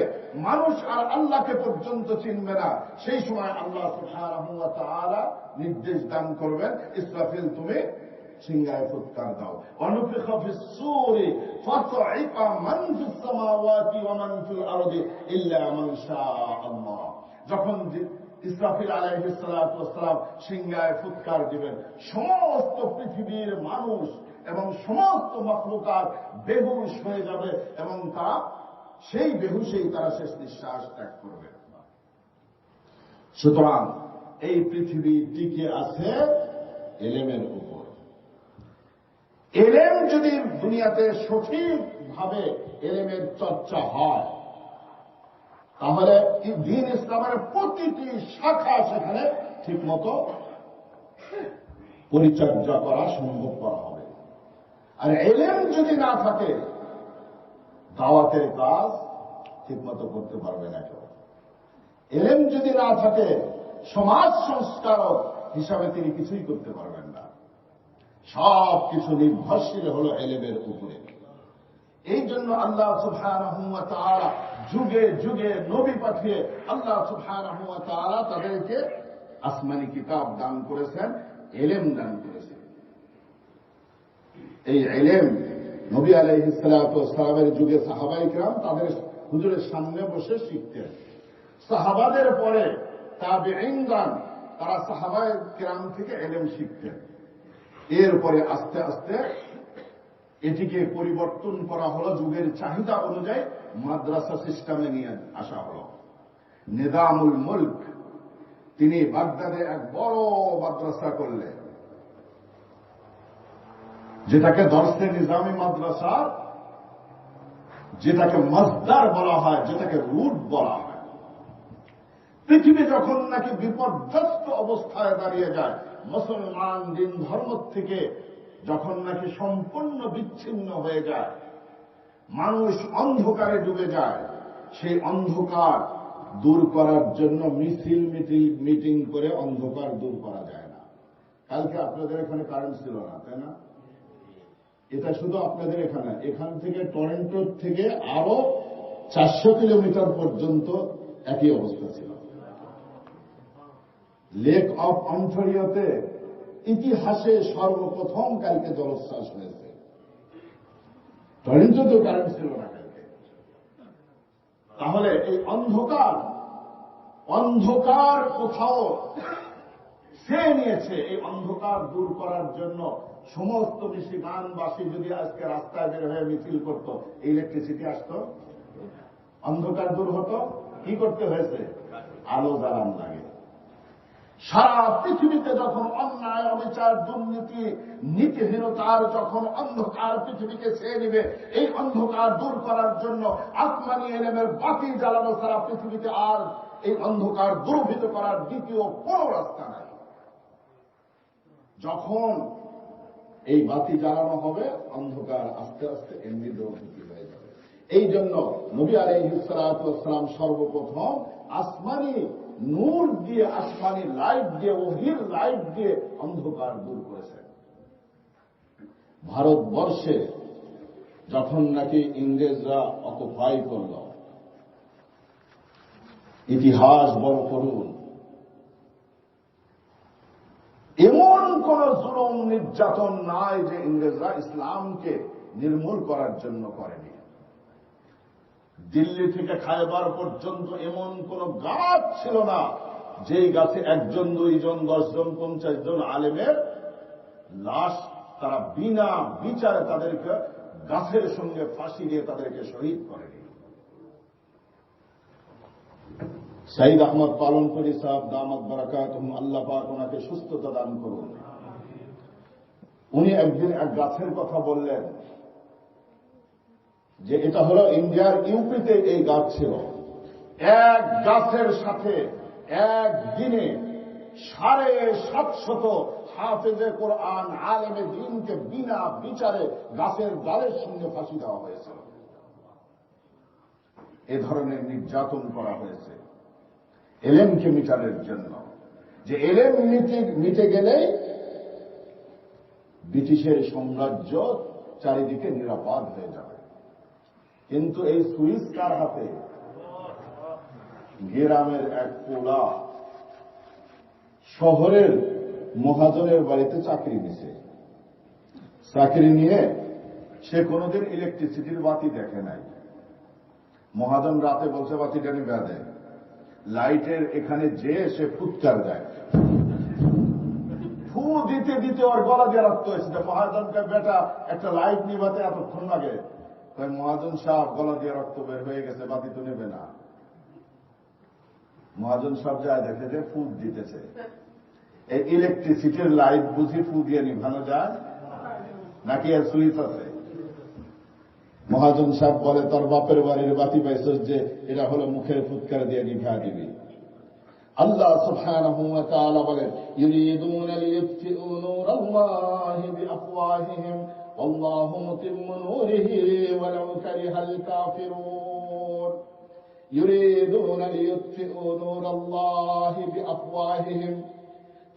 মানুষ আর আল্লাহকে পর্যন্ত চিনবে না, সেই সময় আল্লাহ সুবহানাহু ওয়া তাআলা নির্দেশ দান করবেন, ইসরাফিল তুমি সিংহায় ফুৎকার দাও। অনুফিখা ফিস সূরি ফাসঈকা মান ফিস সামাওয়াতি ওয়া মান ফিল আরদি ইল্লা মান শাআল্লাহ। যখন ইসরাফিল আলাইহিস সালাতু ওয়াস সালাম সিংহায় ফুৎকার দিবেন, সমস্ত পৃথিবীর মানুষ এবং সমস্ত মাখলুকাত বেহুশ হয়ে যাবে এবং তারা সেই বেহুশেই তারা শেষ নিঃশ্বাস ত্যাগ করবে। সুতরাং এই পৃথিবী টিকে আছে ইলমের উপর। ইলম যদি দুনিয়াতে সঠিকভাবে ইলমের চর্চা হয় তাহলে দ্বীন ইসলামের প্রতিটি শাখা সেখানে ঠিকমতো পরিচর্যা করা সম্ভব করা হবে। আর ইলম যদি না থাকে দাওয়াতের কাজ ঠিকমতো করতে পারবে না কেউ। ইলম যদি না থাকে সমাজ সংস্কারক হিসাবে তিনি কিছুই করতে পারবেন না। সব কিছু নির্ভরশীল হল ইলমের উপরে। এই জন্য আল্লাহ সুবহানাহু ওয়া তাআলা যুগে যুগে নবী পাঠিয়ে আল্লাহ সুবহানাহু ওয়া তাআলা তাদেরকে আসমানি কিতাব দান করেছেন, ইলম দান করেছেন। এই ইলম নবী আলাইহিস সালাতু ওয়াস সালামের যুগে সাহাবায়ে কিরাম তাদের হুজুরের সামনে বসে শিখতেন। সাহাবাদের পরে তাবেঈনগণ তারা সাহাবায়ে কিরাম থেকে ইলম শিখতেন। এরপরে আস্তে আস্তে এটিকে পরিবর্তন করা হলো, যুগের চাহিদা অনুযায়ী মাদ্রাসা সিস্টেমে নিয়ে আসা হলো। নিজামুল মুলক তিনি বাগদাদে এক বড় মাদ্রাসা করলেন, যেটাকে দরসে নিজামী মাদ্রাসা, যেটাকে মসদার বলা হয়, যেটাকে রুট বলা হয়। পৃথিবী যখন নাকি বিপর্যস্ত অবস্থায় দাঁড়িয়ে যায়, মুসলমান দিন ধর্ম থেকে যখন নাকি সম্পূর্ণ বিচ্ছিন্ন হয়ে যায়, মানুষ অন্ধকারে ডুবে যায়, সেই অন্ধকার দূর করার জন্য মিছিল মিটিং করে অন্ধকার দূর করা যায় না। কালকে আপনাদের এখানে কারেন্ট ছিল না, তাই না? এটা শুধু আপনাদের এখানে, এখান থেকে টরেন্টো থেকে আরো 400 কিলোমিটার পর্যন্ত একই অবস্থা ছিল। লেক অফ অন্টারিওতে ইতিহাসে সর্বপ্রথম কালকে জলোচ্ছ্বাস হয়েছে। টরেন্টোতে কারেন্ট ছিল না কালকে। তাহলে এই অন্ধকার কোথাও চেয়ে নিয়েছে এই অন্ধকার দূর করার জন্য। সমস্ত মিশিগানবাসী যদি আজকে রাস্তায় বের হয়ে মিছিল করত, ইলেকট্রিসিটি আসতো, অন্ধকার দূর হতো। কি করতে হয়েছে? আলো জ্বালান লাগে। সারা পৃথিবীতে যখন অন্যায়, অবিচার, দুর্নীতি, নীতিহীনতার যখন অন্ধকার পৃথিবীকে ছেয়ে নিবে, এই অন্ধকার দূর করার জন্য আসমানি এলেমের বাতি জ্বালানো সারা পৃথিবীতে আর এই অন্ধকার দূরীভূত করার দ্বিতীয় কোন রাস্তা নাই। যখন এই বাতি জ্বালানো হবে, অন্ধকার আস্তে আস্তে এমনি দূরীভূত হয়ে যাবে। এই জন্য নবী আলাইহিস সালাতু ওয়াস সালাম সর্বপ্রথম আসমানি নূর দিয়ে, আসমানি লাইট দিয়ে, ওহির লাইট দিয়ে অন্ধকার দূর করেছেন। ভারতবর্ষে যখন নাকি ইংরেজরা অকুপাই করল, ইতিহাস বড় করুন, এমন কোন জুলুম নির্যাতন নাই যে ইংরেজরা ইসলামকে নির্মূল করার জন্য করেনি। দিল্লি থেকে খায়বার পর্যন্ত এমন কোন গাছ ছিল না যেই গাছে 1 জন 2 জন 10 জন 50 জন আলেমের লাশ তারা বিনা বিচারে তাদেরকে গাছের সঙ্গে ফাঁসি দিয়ে তাদেরকে শহীদ করেনি। শহীদ আহমদ পালনপুরি সাহেব দামাত বারাকাতুহুম, আল্লাহ পাক ওনাকে সুস্থতা দান করুন। উনি একদিন এক গাছের কথা বললেন যে এটা হলো ইন্ডিয়ার ইউপিতে এই গাছ ছিল। এক গাছের সাথে একদিনে 750 হাফেজে কোরআন, আলেমে দ্বীনকে বিনা বিচারে গাছের ডালের সঙ্গে ফাঁসি দেওয়া হয়েছে। এ ধরনের নির্যাতন করা হয়েছে এলেমকে মিটানোর জন্য, যে এলেম মিটে গেলে ব্রিটিশের সাম্রাজ্য চারিদিকে নিরাপদ হয়ে যাবে। কিন্তু এই সুইচ কার হাতে? গ্রামের এক পোলা শহরের মহাজনের বাড়িতে চাকরি নিছে। চাকরি নিয়ে সে কোনোদিন ইলেকট্রিসিটির বাতি দেখে নাই। মহাজন রাতে বলছে বাতিটা নিভা দেয়, লাইটের এখানে যে সে ফুৎকার দেয়, ফু দিতে দিতে ওর গলা দিয়ে রক্ত হয়েছে। মহাজনকে বেটা একটা লাইট নিভাতে এতক্ষণ লাগে। মহাজন সাহেব গলা দিয়ে রক্ত বের হয়ে গেছে, বাতি তো নেবে না। মহাজন সাহেব যায়, দেখে যে ফুট দিতেছে। এই ইলেকট্রিসিটির লাইট বুঝি ফু দিয়ে নিভানো যায় নাকি এর সুইচ আছে? মহাজন সাহেব বলে, তোর বাপের বাড়ির বাতি পাইছস যে এটা হলো মুখের ফুৎকার দিয়ে নিভা দিবি। আল্লাহ সুবহানাহু ওয়া তাআলা বলেন, ইউরিদুনা লিইউতফিউ নূরাল্লাহি বিআফওয়াহিহিম ওয়াল্লাহু মুতিম্মু নূরিহি ওয়ালাউ কারিহাল কাফিরুন। ইউরিদুনা লিইউতফিউ নূরাল্লাহি বিআফওয়াহিহিম,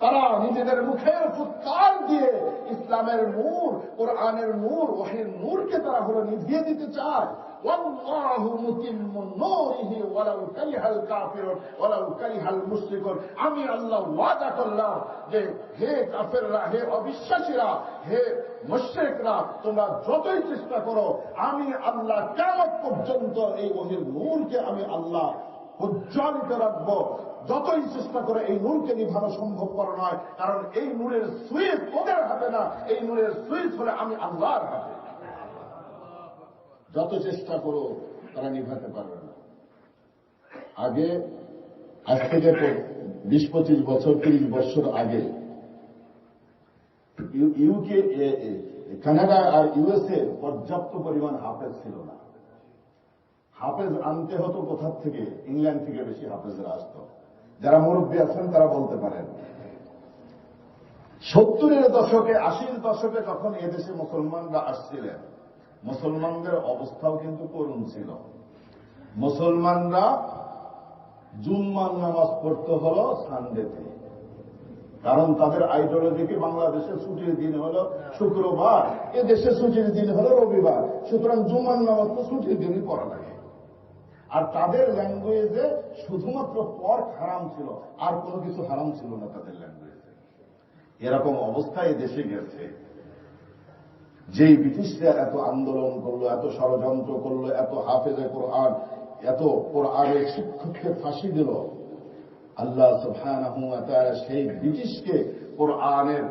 তারা নিজেদের মুখের ফুৎকার দিয়ে ইসলামের নূর, কোরআনের নূর, ওহীর নূরকে তারা হলো নিভিয়ে দিতে চায়। ওয়াল্লাহু মুতিম্মু নূরিহি ওয়ালাউ কারিহাল কাফিরুন ওয়ালাউ কারিহাল মুশরিকুন। আমি আল্লাহ ওয়াদা করলাম যে হে কাফেররা, হে অবিশ্বাসীরা, হে মুশরিকরা, তোমরা যতই চেষ্টা করো, আমি আল্লাহ কিয়ামত পর্যন্ত এই ওহীর নূরকে আমি আল্লাহ উজ্জ্বলিত রাখবো। যতই চেষ্টা করে এই নূরকে নিভানো সম্ভবপর নয়, কারণ এই নূরের সুইচ ওদের হাতে না, এই নূরের সুইচ হলে আমি আল্লাহর হাতে। যত চেষ্টা করো তারা নিভাতে পারবে না। আগে, আজ থেকে 20-25 বছর, 30 বছর আগে ইউকে, কানাডা আর ইউএসএ পর্যাপ্ত পরিমাণ হাফেজ ছিল না। হাফেজ আনতে হতো কোথার থেকে? ইংল্যান্ড থেকে বেশি হাফেজরা আসতো। যারা মুরব্বী আছেন তারা বলতে পারেন। 70-এর দশকে, 80-র দশকে যখন এদেশে মুসলমানরা আসছিলেন, মুসলমানদের অবস্থাও কিন্তু করুণ ছিল। মুসলমানরা জুম্মার নামাজ পড়তে হল সানডেতে, কারণ তাদের আইডিওলজিকে বাংলাদেশে ছুটির দিন হল শুক্রবার, এদেশে ছুটির দিন হল রবিবার। সুতরাং জুম্মার নামাজ তো ছুটির দিনই পড়া লাগে। আর তাদের ল্যাঙ্গুয়েজে শুধুমাত্র পর্ক হারাম ছিল, আর কোনো কিছু হারাম ছিল না তাদের ল্যাঙ্গুয়েজে। এরকম অবস্থায় দেশে গেছে। যেই ব্রিটিশরা এত আন্দোলন করলো, এত ষড়যন্ত্র করলো, এত হাফেজে কোরআন, এত কোরআনের শিক্ষককে ফাঁসি দিল, আল্লাহ সুবহানাহু ওয়া তাআলা সেই ব্রিটিশকে কোরআনের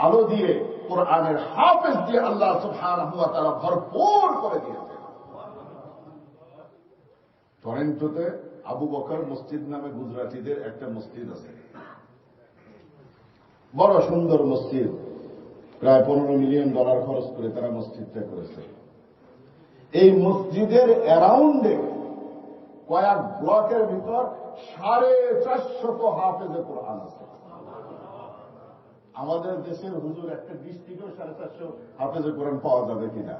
আলো দিয়ে, কোরআনের হাফেজ দিয়ে আল্লাহ সুবহানাহু ওয়া তাআলা ভরপুর করে দিয়েছেন। টরেন্টোতে আবু বকর মসজিদ নামে গুজরাটিদের একটা মসজিদ আছে, বড় সুন্দর মসজিদ, প্রায় $15 মিলিয়ন খরচ করে তারা মসজিদটা করেছে। এই মসজিদের অ্যারাউন্ডে কয়েক ব্লকের ভিতর 450 হাফেজে কোরআন আছে। আমাদের দেশের হুজুর একটা ডিস্ট্রিক্টেও 450 হাফেজে কোরআন পাওয়া যাবে কিনা?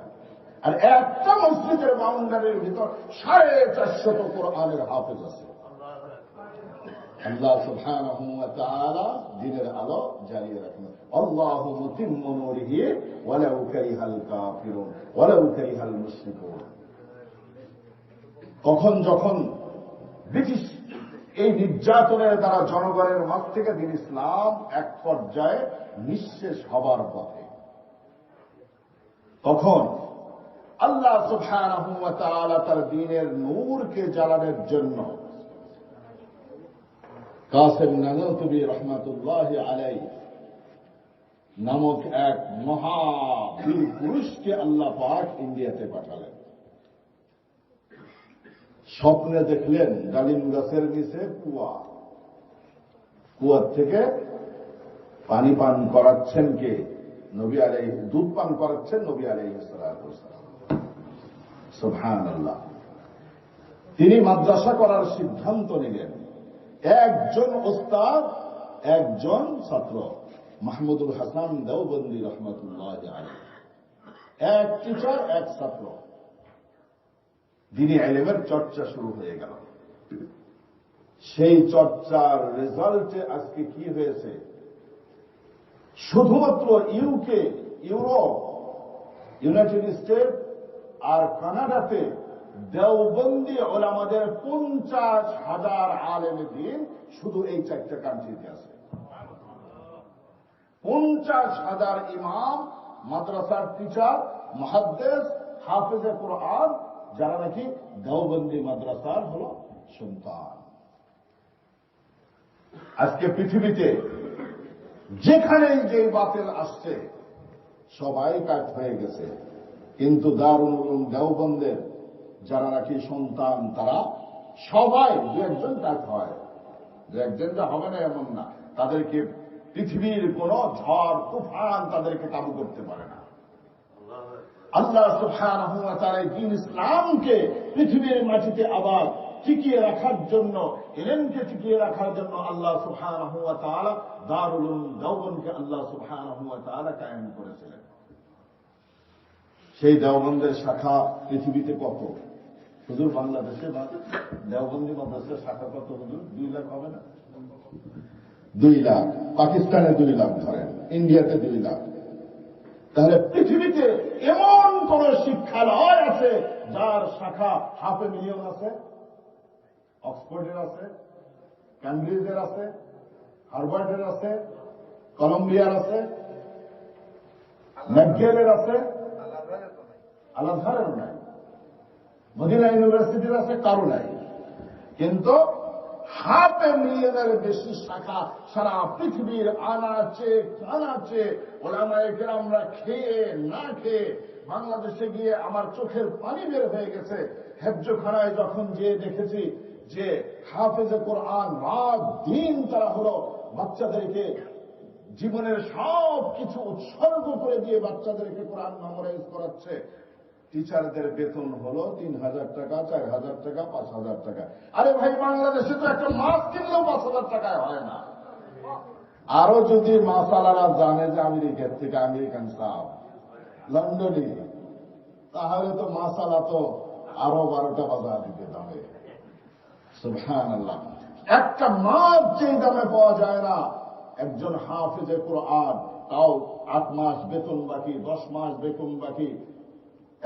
আর একটা মসজিদের বাউন্ডারির ভিতর 450 কোরআনের হাফেজ আছে। আল্লাহ সুবহানাহু ওয়া তাআলা দ্বীনের আলো জ্বালিয়ে রাখেন। আল্লাহু মুতিম্মু নূরিহি ওয়ালাউ কারিহাল কাফিরুন ওয়ালাউ কারিহাল মুশরিকুন। কখন যখন ব্রিটিশ এই নির্যাতনের দ্বারা জনগণের মাঝ থেকে দ্বীন ইসলাম এক পর্যায়ে নিঃশেষ হবার পথে, তখন আল্লাহ সুবহানাহু ওয়া তাআলা তার দ্বীনের নূরকে জ্বালানোর জন্য কাসেম নানুতুবি রহমাতুল্লাহি আলাইহি নামক এক মহাবীর পুরুষকে আল্লাহ পাক ইন্ডিয়াতে পাঠালেন। স্বপ্নে দেখলেন ডালিম গাছের নিচে কুয়ার থেকে পানি পান করাচ্ছেন কে? নবী আলাইহিস সালাম। দুধ পান করাচ্ছেন নবী আলাইহিস সালাম। সুবহানাল্লাহ। তিনি মাদ্রাসা করার সিদ্ধান্ত নিলেন। একজন ওস্তাদ, একজন ছাত্র, মাহমুদুল হাসান দেওবন্দি রহমাতুল্লাহি আলাইহি, এক টিচার, এক ছাত্র। দ্বীনি ইলমের চর্চা শুরু হয়ে গেল। সেই চর্চার রেজাল্টে আজকে কি হয়েছে? শুধুমাত্র ইউকে, ইউরোপ, ইউনাইটেড স্টেট আর কানাডাতে দেওবন্দি ওলামাদের 50,000 আলেম দ্বীন শুধু এই 4টা কান্ট্রিতে আছে। 50,000 ইমাম, মাদ্রাসার টিচার, মুহাদ্দিস, হাফেজে কোরআন, যারা নাকি দেওবন্দি মাদ্রাসার হল সন্তান। আজকে পৃথিবীতে যেখানেই যে বাতিল আসছে সবাই কাজ হয়ে গেছে, কিন্তু দারুল উলুম দেওবন্দের যারা নাকি সন্তান তারা সবাই, দু একজন কাজ হয়, দু একজন যা হবে না এমন না, তাদেরকে পৃথিবীর কোন ঝড় তুফান তাদেরকে কাবু করতে পারে না। আল্লাহ সুবহানাহু ওয়া তাআলা দ্বীন ইসলামকে পৃথিবীর মাটিতে আবার টিকিয়ে রাখার জন্য, ইলমকে টিকিয়ে রাখার জন্য আল্লাহ সুবহানাহু ওয়া তাআলা দারুল উলুম দেওবন্দকে আল্লাহ সুবহানাহু ওয়া তাআলা কায়েম করেছিলেন। সেই দেওবন্দের শাখা পৃথিবীতে কত? হুজুর বাংলাদেশে দেওবন্দি মাদ্রাসার শাখা কত হুজুর? 2 লাখ হবে না? 2 লাখ। পাকিস্তানে 2 লাখ ধরেন, ইন্ডিয়াতে 2 লাখ। তাহলে পৃথিবীতে এমন কোন শিক্ষালয় আছে যার শাখা 500,000 আছে? অক্সফোর্ডের আছে, ক্যামব্রিজের আছে, হার্ভার্ডের আছে, কলম্বিয়ার আছে, ম্যাকগিলের আছে, আল আজহারের নাই, মদিনা ইউনিভার্সিটির আছে, কারো নাই। কিন্তু 500,000-এর বেশি শাখা সারা পৃথিবীর আনাচে কানাচে ওলামায়ে কেরামরা খেয়ে না খেয়ে বাংলাদেশে গিয়ে আমার চোখের পানি বের হয়ে গেছে। হেফজখানায় যখন গিয়ে দেখেছি যে হাফেজে কোরআন রাত দিন তারা হলো বাচ্চাদেরকে জীবনের সব কিছু উৎসর্গ করে দিয়ে বাচ্চাদেরকে কোরআন মেমোরাইজ করাচ্ছে। টিচারদের বেতন হলো 3,000 টাকা, 4,000 টাকা, 5,000 টাকা। আরে ভাই, বাংলাদেশে তো একটা মাছ কিনলেও 5,000 টাকায় হয় না। আরো যদি মাসালারা জানে যে আমেরিকার থেকে আমেরিকান সাহ লন্ডনে, তাহলে তো মাসালা তো আরো 12টা বাজার দিতে দামে। সুবহানাল্লাহ। একটা মাছ যে দামে পাওয়া যায় না, একজন হাফেজে কোরআন তাও 8 মাস বেতন বাকি, 10 মাস বেতন বাকি,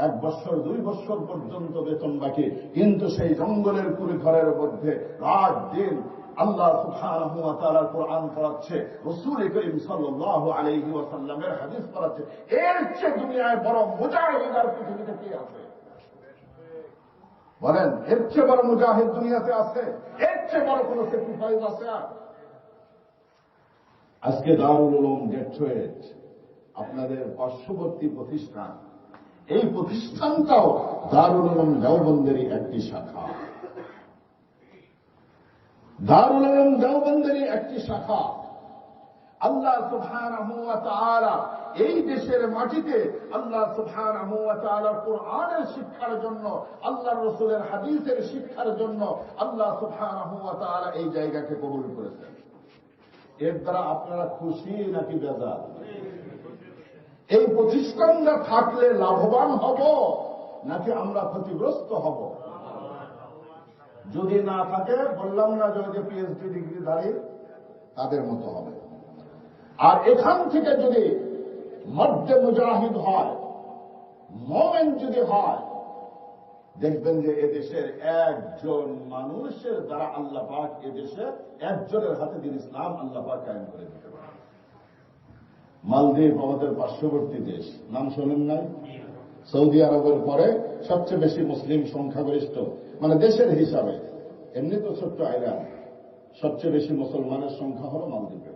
1 বছর 2 বছর পর্যন্ত বেতন বাকি, কিন্তু সেই জঙ্গলের কুড়ি ঘরের মধ্যে রাত দিন আল্লাহ সুবহানাহু ওয়া তাআলার কোরআন পড়াচ্ছে, রাসূল করিম সাল্লাল্লাহু আলাইহি ওয়াসাল্লামের হাদিস পড়াচ্ছে। এর চেয়ে দুনিয়ায় বড় মুজাহিদ আর পৃথিবীতে কে আছে? বলেন এর চেয়ে বড় মুজাহিদ দুনিয়াতে আছে? এর চেয়ে বড় কোন স্যাক্রিফাইস আছে? আর আজকে দারুল উলুম গেটওয়েট আপনাদের পার্শ্ববর্তী প্রতিষ্ঠান, এই প্রতিষ্ঠানটাও দারুল উলুম দেওবন্দেরই একটি শাখা। দারুল উলুম দেওবন্দেরই একটি শাখা। আল্লাহ সুবহানাহু ওয়া তাআলা এই দেশের মাটিতে আল্লাহ সুবহানাহু ওয়া তাআলার কোরআনের শিক্ষার জন্য, আল্লাহর রাসূলের হাদিসের শিক্ষার জন্য আল্লাহ সুবহানাহু ওয়া তাআলা এই জায়গাকে কবুল করেছেন। এর দ্বারা আপনারা খুশি নাকি বেজার? এই প্রতিষ্ঠানটা থাকলে লাভবান হব নাকি আমরা ক্ষতিগ্রস্ত হব? যদি না থাকে, বললাম না যে পিএইচডি ডিগ্রিধারী তাদের মতো হবে। আর এখান থেকে যদি মধ্যে মুজাহিদ হয়, মোমেন যদি হয়, দেখবেন যে এদেশের একজন মানুষের দ্বারা আল্লাহ পাক এদেশে একজনের হাতে দিন ইসলাম আল্লাহ পাক কায়েম করে দিতে পারে। মালদ্বীপ আমাদের পার্শ্ববর্তী দেশ, নাম শোনেন নাই? সৌদি আরবের পরে সবচেয়ে বেশি মুসলিম সংখ্যাগরিষ্ঠ, মানে দেশের হিসাবে। এমনি তো ছোট্ট আইল্যান্ড, সবচেয়ে বেশি মুসলমানের সংখ্যা হল মালদ্বীপে।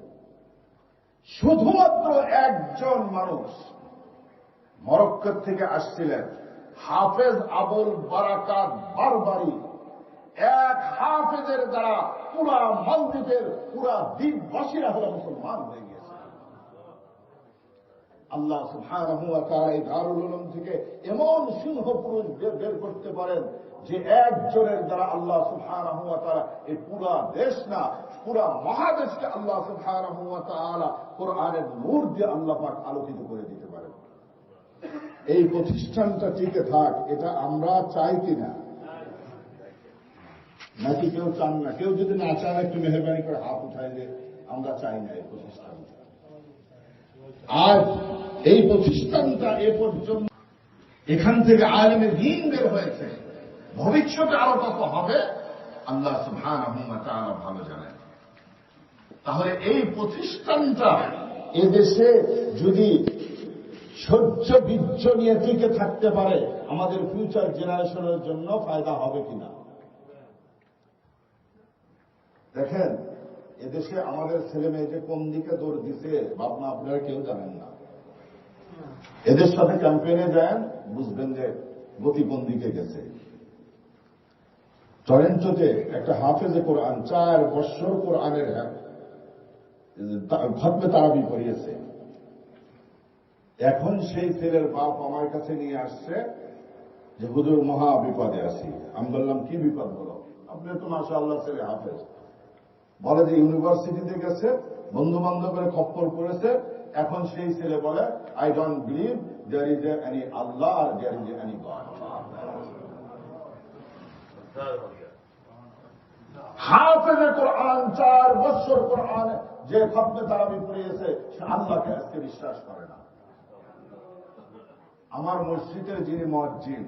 শুধুমাত্র একজন মানুষ মরক্কো থেকে আসছিলেন, হাফেজ আবুল বারাকাত বারবারি। এক হাফেজের দ্বারা পুরা মালদ্বীপের পুরা দ্বীপবাসীরা হল মুসলমান হয়ে গেছে। আল্লাহ সুবহানাহু ওয়া তাআলা এই দারুল উলুম থেকে এমন সিংহ পুরুষ বের করতে পারেন যে একজনের দ্বারা আল্লাহ সুবহানাহু ওয়া তাআলা এই পুরা দেশ না, পুরা মহাদেশকে আল্লাহ সুবহানাহু ওয়া তাআলা কোরআনের নূর দিয়ে আল্লাহ পাক আলোকিত করে দিতে পারেন। এই প্রতিষ্ঠানটা টিকে থাক, এটা আমরা চাই কিনা? নাকি কেউ চান না? কেউ যদি না চান একটু মেহরবানি করে হাত উঠায় যে আমরা চাই না এই প্রতিষ্ঠানটা। আজ এই প্রতিষ্ঠানটা এ পর্যন্ত এখান থেকে আলেমে দ্বীন বের হয়েছে, ভবিষ্যতে আরো কত হবে আল্লাহ সুবহানাহু ওয়া তাআলা ভালো জানেন। তাহলে এই প্রতিষ্ঠানটা এদেশে যদি সহ্য বীর্য নিয়ে টিকে থাকতে পারে, আমাদের ফিউচার জেনারেশনের জন্য ফায়দা হবে কিনা? দেখেন এদেশে আমাদের ছেলে মেয়ে যে কোন দিকে দৌড় দিছে ভাবনা আপনারা কেউ জানেন না। এদের সাথে ক্যাম্পেইনে যান, বুঝবেন যে গতি কোন দিকে গেছে। টরেন্টোতে একটা হাফেজে কোরআন 4 বছর কোরআনের খতমে তারাবি পড়িয়েছে। এখন সেই ছেলের বাপ আমার কাছে নিয়ে আসছে যে হুজুর মহা বিপদে আছি। আমি বললাম কি বিপদ হলো? আপনি তো মাশাআল্লাহ ছেলে হাফেজ। বলে যে ইউনিভার্সিটিতে গেছে, বন্ধু বান্ধবের খপ্পর পড়েছে। এখন সেই ছেলে বলে I don't believe there is any Allah আর দেয়ার ইজ এনি গড। হাফেজে কোরআন 4 বছর কোরআন যে খতমে তারাবি পড়িয়েছে সে আল্লাহকে আজকে বিশ্বাস করে না। আমার মসজিদের যিনি মুয়াজ্জিন,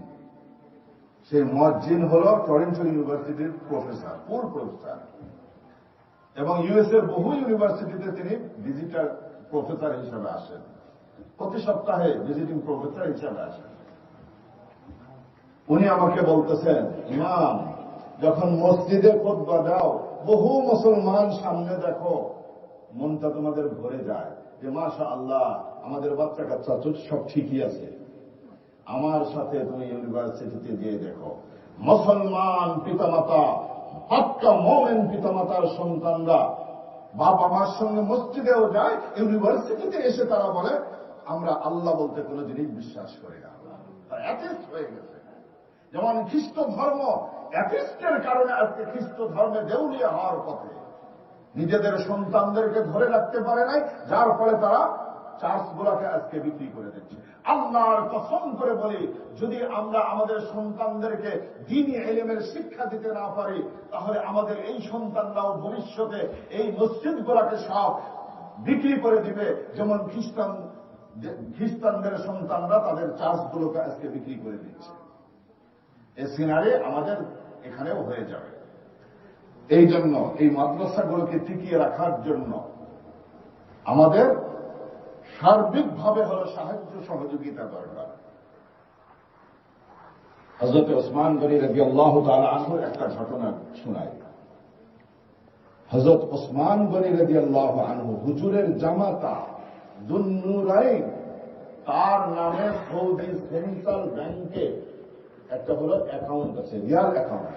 সেই মুয়াজ্জিন হল টরেন্টো ইউনিভার্সিটির প্রফেসর, ফুল প্রফেসর, এবং ইউএসএর বহু ইউনিভার্সিটিতে তিনি ভিজিটার প্রফেসর হিসেবে আসেন। প্রতি সপ্তাহে ভিজিটিং প্রফেসর হিসেবে আসেন। উনি আমাকে বলতেছেন, ইমাম যখন মসজিদে খুতবা দাও, বহু মুসলমান সামনে দেখো, মনটা তোমাদের ভরে যায় যে মাশাআল্লাহ আমাদের বাচ্চা কাচ্চা সব ঠিকই আছে। আমার সাথে তুমি ইউনিভার্সিটিতে গিয়ে দেখো, মুসলমান পিতামাতা, পাক্কা মুমিন পিতামাতার সন্তানরা বাবা মার সঙ্গে মসজিদেও যায়, ইউনিভার্সিটিতে এসে তারা বলে আমরা আল্লাহ বলতে কোনো জিনিস বিশ্বাস করি না। তারা অ্যাথিস্ট হয়ে গেছে। যেমন খ্রিস্ট ধর্ম অ্যাথিস্টের কারণে আজকে খ্রিস্ট ধর্মে দেউলিয়া হওয়ার পথে, নিজেদের সন্তানদেরকে ধরে রাখতে পারে নাই, যার ফলে তারা চার্চগুলোকে আজকে বিক্রি করে দিচ্ছে। আল্লাহর কসম করে বলি, যদি আমরা আমাদের সন্তানদেরকে দ্বীনি ইলমের শিক্ষা দিতে না পারি, তাহলে আমাদের এই সন্তানরাও ভবিষ্যতে এই মসজিদগুলোকে সব বিক্রি করে দিবে, যেমন খ্রিস্টানদের সন্তানরা তাদের চার্চগুলোকে আজকে বিক্রি করে দিচ্ছে। এই সিনারি আমাদের এখানেও হয়ে যাবে। এই জন্য এই মাদ্রাসাগুলোকে টিকিয়ে রাখার জন্য আমাদের সার্বিকভাবে হল সাহায্য সহযোগিতা দরকার। হযরত ওসমান গনি রাদিয়াল্লাহু তাআলা আনহুর একটা ঘটনা শোনায়। হযরত ওসমান গনি রাদিয়াল্লাহু আনহু হুজুরের জামাতা দুন্নুরাইন, তার নামে সৌদি সেন্ট্রাল ব্যাংকে একটা হলো অ্যাকাউন্ট আছে, রিয়াল অ্যাকাউন্ট।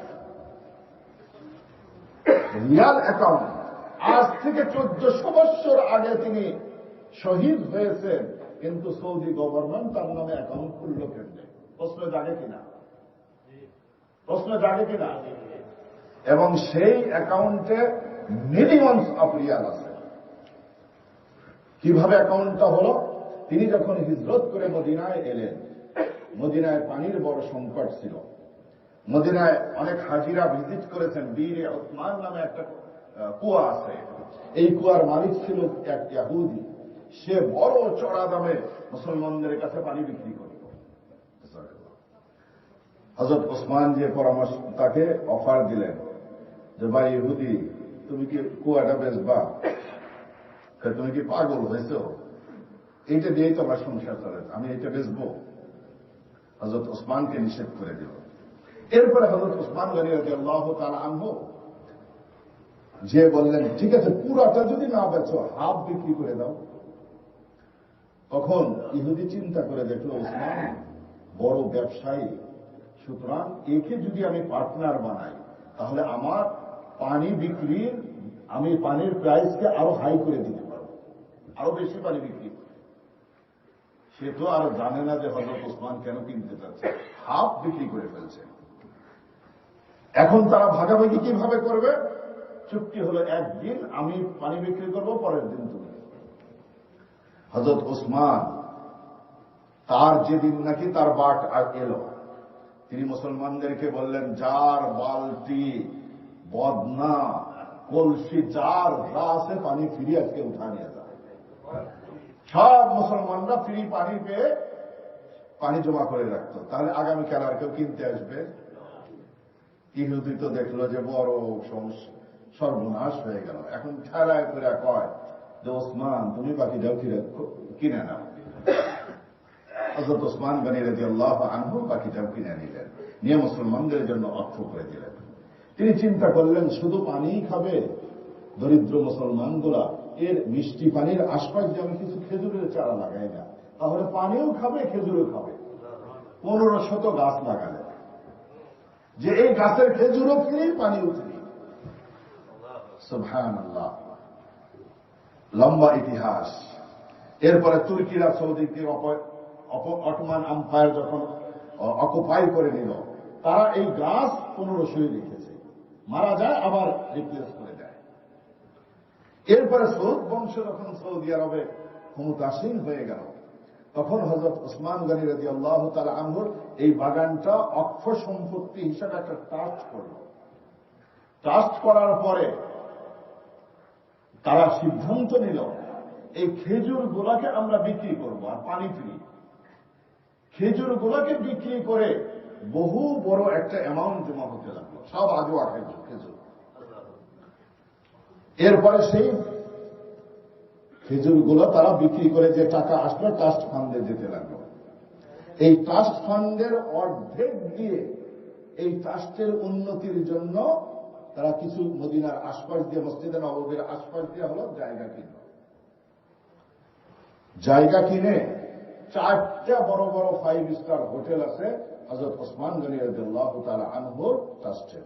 রিয়াল অ্যাকাউন্ট আজ থেকে 1400 বছর আগে তিনি শহীদ হয়েছেন, কিন্তু সৌদি গভর্নমেন্ট তার নামে অ্যাকাউন্ট খুলল কেন্দ্রে। প্রশ্ন জাগে কিনা? প্রশ্ন জাগে কিনা? এবং সেই অ্যাকাউন্টে মিলিয়নস অফ রিয়াল আছে। কিভাবে অ্যাকাউন্টটা হলো? তিনি যখন হিজরত করে মদিনায় এলেন, মদিনায় পানির বড় সংকট ছিল। মদিনায় অনেক হাজিরা ভিজিট করেছেন। বীরে ওসমান নামে একটা কুয়া আছে, এই কুয়ার মালিক ছিল এক ইহুদি। সে বড় চড়া দামে মুসলমানদের কাছে পানি বিক্রি করত। হযরত ওসমান যে পরামর্শ তাকে অফার দিলেন যে ভাই ইহুদি, তুমি কি কুয়াটা বেচবা? তুমি কি পাগল হয়েছ? এইটা দিয়েই তো আমার সংসার চলে, আমি এটা বেচবো? হযরত ওসমানকে নিষেধ করে দিল। এরপরে হযরত ওসমান গনি রাদিয়াল্লাহু তাআলা আনহু যে বললেন, ঠিক আছে, পুরাটা যদি না বেচো হাফ বিক্রি করে দাও। তখন ইহুদি চিন্তা করে দেখলো, ওসমান বড় ব্যবসায়ী, সুতরাং একে যদি আমি পার্টনার বানাই তাহলে আমার পানি বিক্রির, আমি পানির প্রাইসকে আরো হাই করে দিতে পারবো, আরো বেশি পানি বিক্রি। সে তো আর জানে না যে হযরত ওসমান কেন কিনতে চাচ্ছে, হাফ বিক্রি করে ফেলছে। এখন তারা ভাগাভাগি কিভাবে করবে? চুক্তি হলো, একদিন আমি পানি বিক্রি করবো, পরের দিন তুমি। হযরত ওসমান তার যেদিন নাকি তার বাট এলো, তিনি মুসলমানদেরকে বললেন, যার বালতি, বদনা, কলসি, যার যা আছে পানি ফিরিয়ে আজকে উঠা নিয়ে যায়। সব মুসলমানরা ফ্রি পানি পেয়ে পানি জমা করে রাখতো, তাহলে আগামীকাল আর কেউ কিনতে আসবে? ইহুদি তো দেখলো যে বড় সর্বনাশ হয়ে গেল। এখন ঠেলায় করে কয় যে, ওসমান তুমি বাকিটাও কিনে নাও। হযরত ওসমান গনি রাদিয়াল্লাহু আনহু বাকিটাও কিনে নিলেন, নিয়ে মুসলমানদের জন্য অর্থ করে দিলেন। তিনি চিন্তা করলেন, শুধু পানিই খাবে দরিদ্র মুসলমানগুলা, এর মিষ্টি পানির আশপাশ যে আমি কিছু খেজুরের চারা লাগাই না, তাহলে পানিও খাবে, খেজুরও খাবে। 1500 গাছ লাগালেন, যে এই গাছের খেজুরও ফ্রি, পানিও ফ্রি। সুবহানাল্লাহ, লম্বা ইতিহাস। এরপরে তুর্কিরা সৌদিকে অটোমান আম্পায়ার যখন অকুপাই করে নিল, তারা এই গাছ 1500 রেখেছে, মারা যায় আবার রিপ্লেস করে দেয়। এরপরে সৌদ বংশ যখন সৌদি আরবে ক্ষমতাসীন হয়ে গেল, তখন হযরত ওসমান গনি রাদিয়াল্লাহু তাআলা আনহুর এই বাগানটা অক্ষ সম্পত্তি হিসাবে একটা ট্রাস্ট করল। ট্রাস্ট করার পরে তারা সিদ্ধান্ত নিল, এই খেজুর গুলাকে আমরা বিক্রি করবো, আর পানি ফ্রি। খেজুর গুলাকে বিক্রি করে বহু বড় একটা অ্যামাউন্ট জমা হতে লাগলো, সব আজোয়া খেজুর। এরপরে সেই খেজুরগুলো তারা বিক্রি করে যে টাকা আসলো ট্রাস্ট ফান্ডে যেতে লাগলো। এই ট্রাস্ট ফান্ডের অর্ধেক দিয়ে এই ট্রাস্টের উন্নতির জন্য তারা কিছু মদিনার আশপাশ দিয়ে, মসজিদে নববীর আশপাশ দিয়ে হলো জায়গা কিনল। জায়গা কিনে 4টা বড় বড় 5 স্টার হোটেল আছে হযরত ওসমান গনি রাদিয়াল্লাহু তাআলা আনহুর ট্রাস্টের।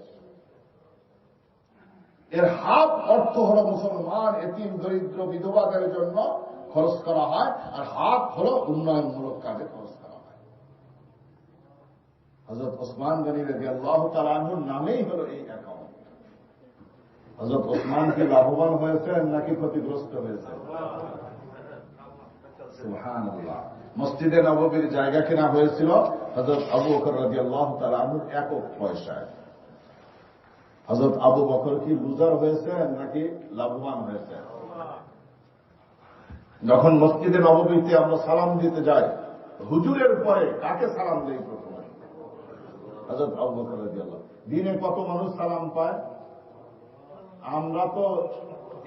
এর হাফ অর্থ হল মুসলমান এতিম দরিদ্র বিধবাদের জন্য খরচ করা হয়, আর হাফ হল উন্নয়নমূলক কাজে খরচ করা হয়। হযরত ওসমান গনি রাদিয়াল্লাহু তাআলা আনহুর নামেই হল এই অ্যাকাউন্ট। হযরত ওসমান কি লাভবান হয়েছেন নাকি ক্ষতিগ্রস্ত হয়েছেন? সুবহানাল্লাহ। মসজিদে নববীর জায়গা কেনা হয়েছিল হযরত আবু বকর রাদিয়াল্লাহু তাআলা আনহুর একক পয়সায়। হযরত আবু বকর কি লুজার হয়েছেন নাকি লাভবান হয়েছেন? যখন মসজিদে নববীতে আমরা সালাম দিতে যাই, হুজুরের পরে কাকে সালাম দেই প্রথমে? হযরত আবু বকর রাদিয়াল্লাহু। দিনে কত মানুষ সালাম পায়? আমরা তো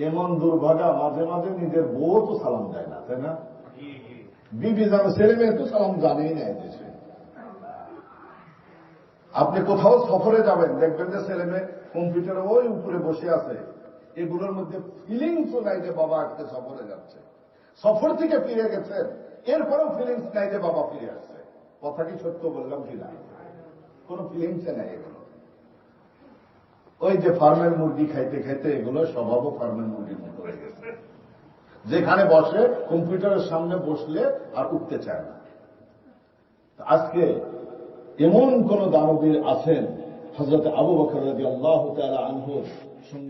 এমন দুর্ভাগা, মাঝে মাঝে নিজের বউ তো সালাম দেয় না, তাই না? বিবি জানো, ছেলে মেয়ে তো সালাম জানেই না দেশে। আপনি কোথাও সফরে যাবেন, দেখবেন যে ছেলে মেয়ে কম্পিউটারে ওই উপরে বসে আছে, এগুলোর মধ্যে ফিলিংসও নাই যে বাবা আজকে সফরে যাচ্ছে। সফর থেকে ফিরে গেছেন, এরপরেও ফিলিংস নাই যে বাবা ফিরে আসছে। কথা কি সত্য বললাম কিনা? কোন ফিলিংসে নাই এগুলো। ওই যে ফার্মের মুরগি খাইতে খাইতে এগুলো স্বভাবও ফার্মের মুরগির মতো হয়ে গেছে, যেখানে বসে কম্পিউটারের সামনে বসলে আর উঠতে চায় না। আজকে এমন কোন দানবীর আছেন হযরত আবু বকর রাদিয়াল্লাহু তাআলা আনহুর সঙ্গে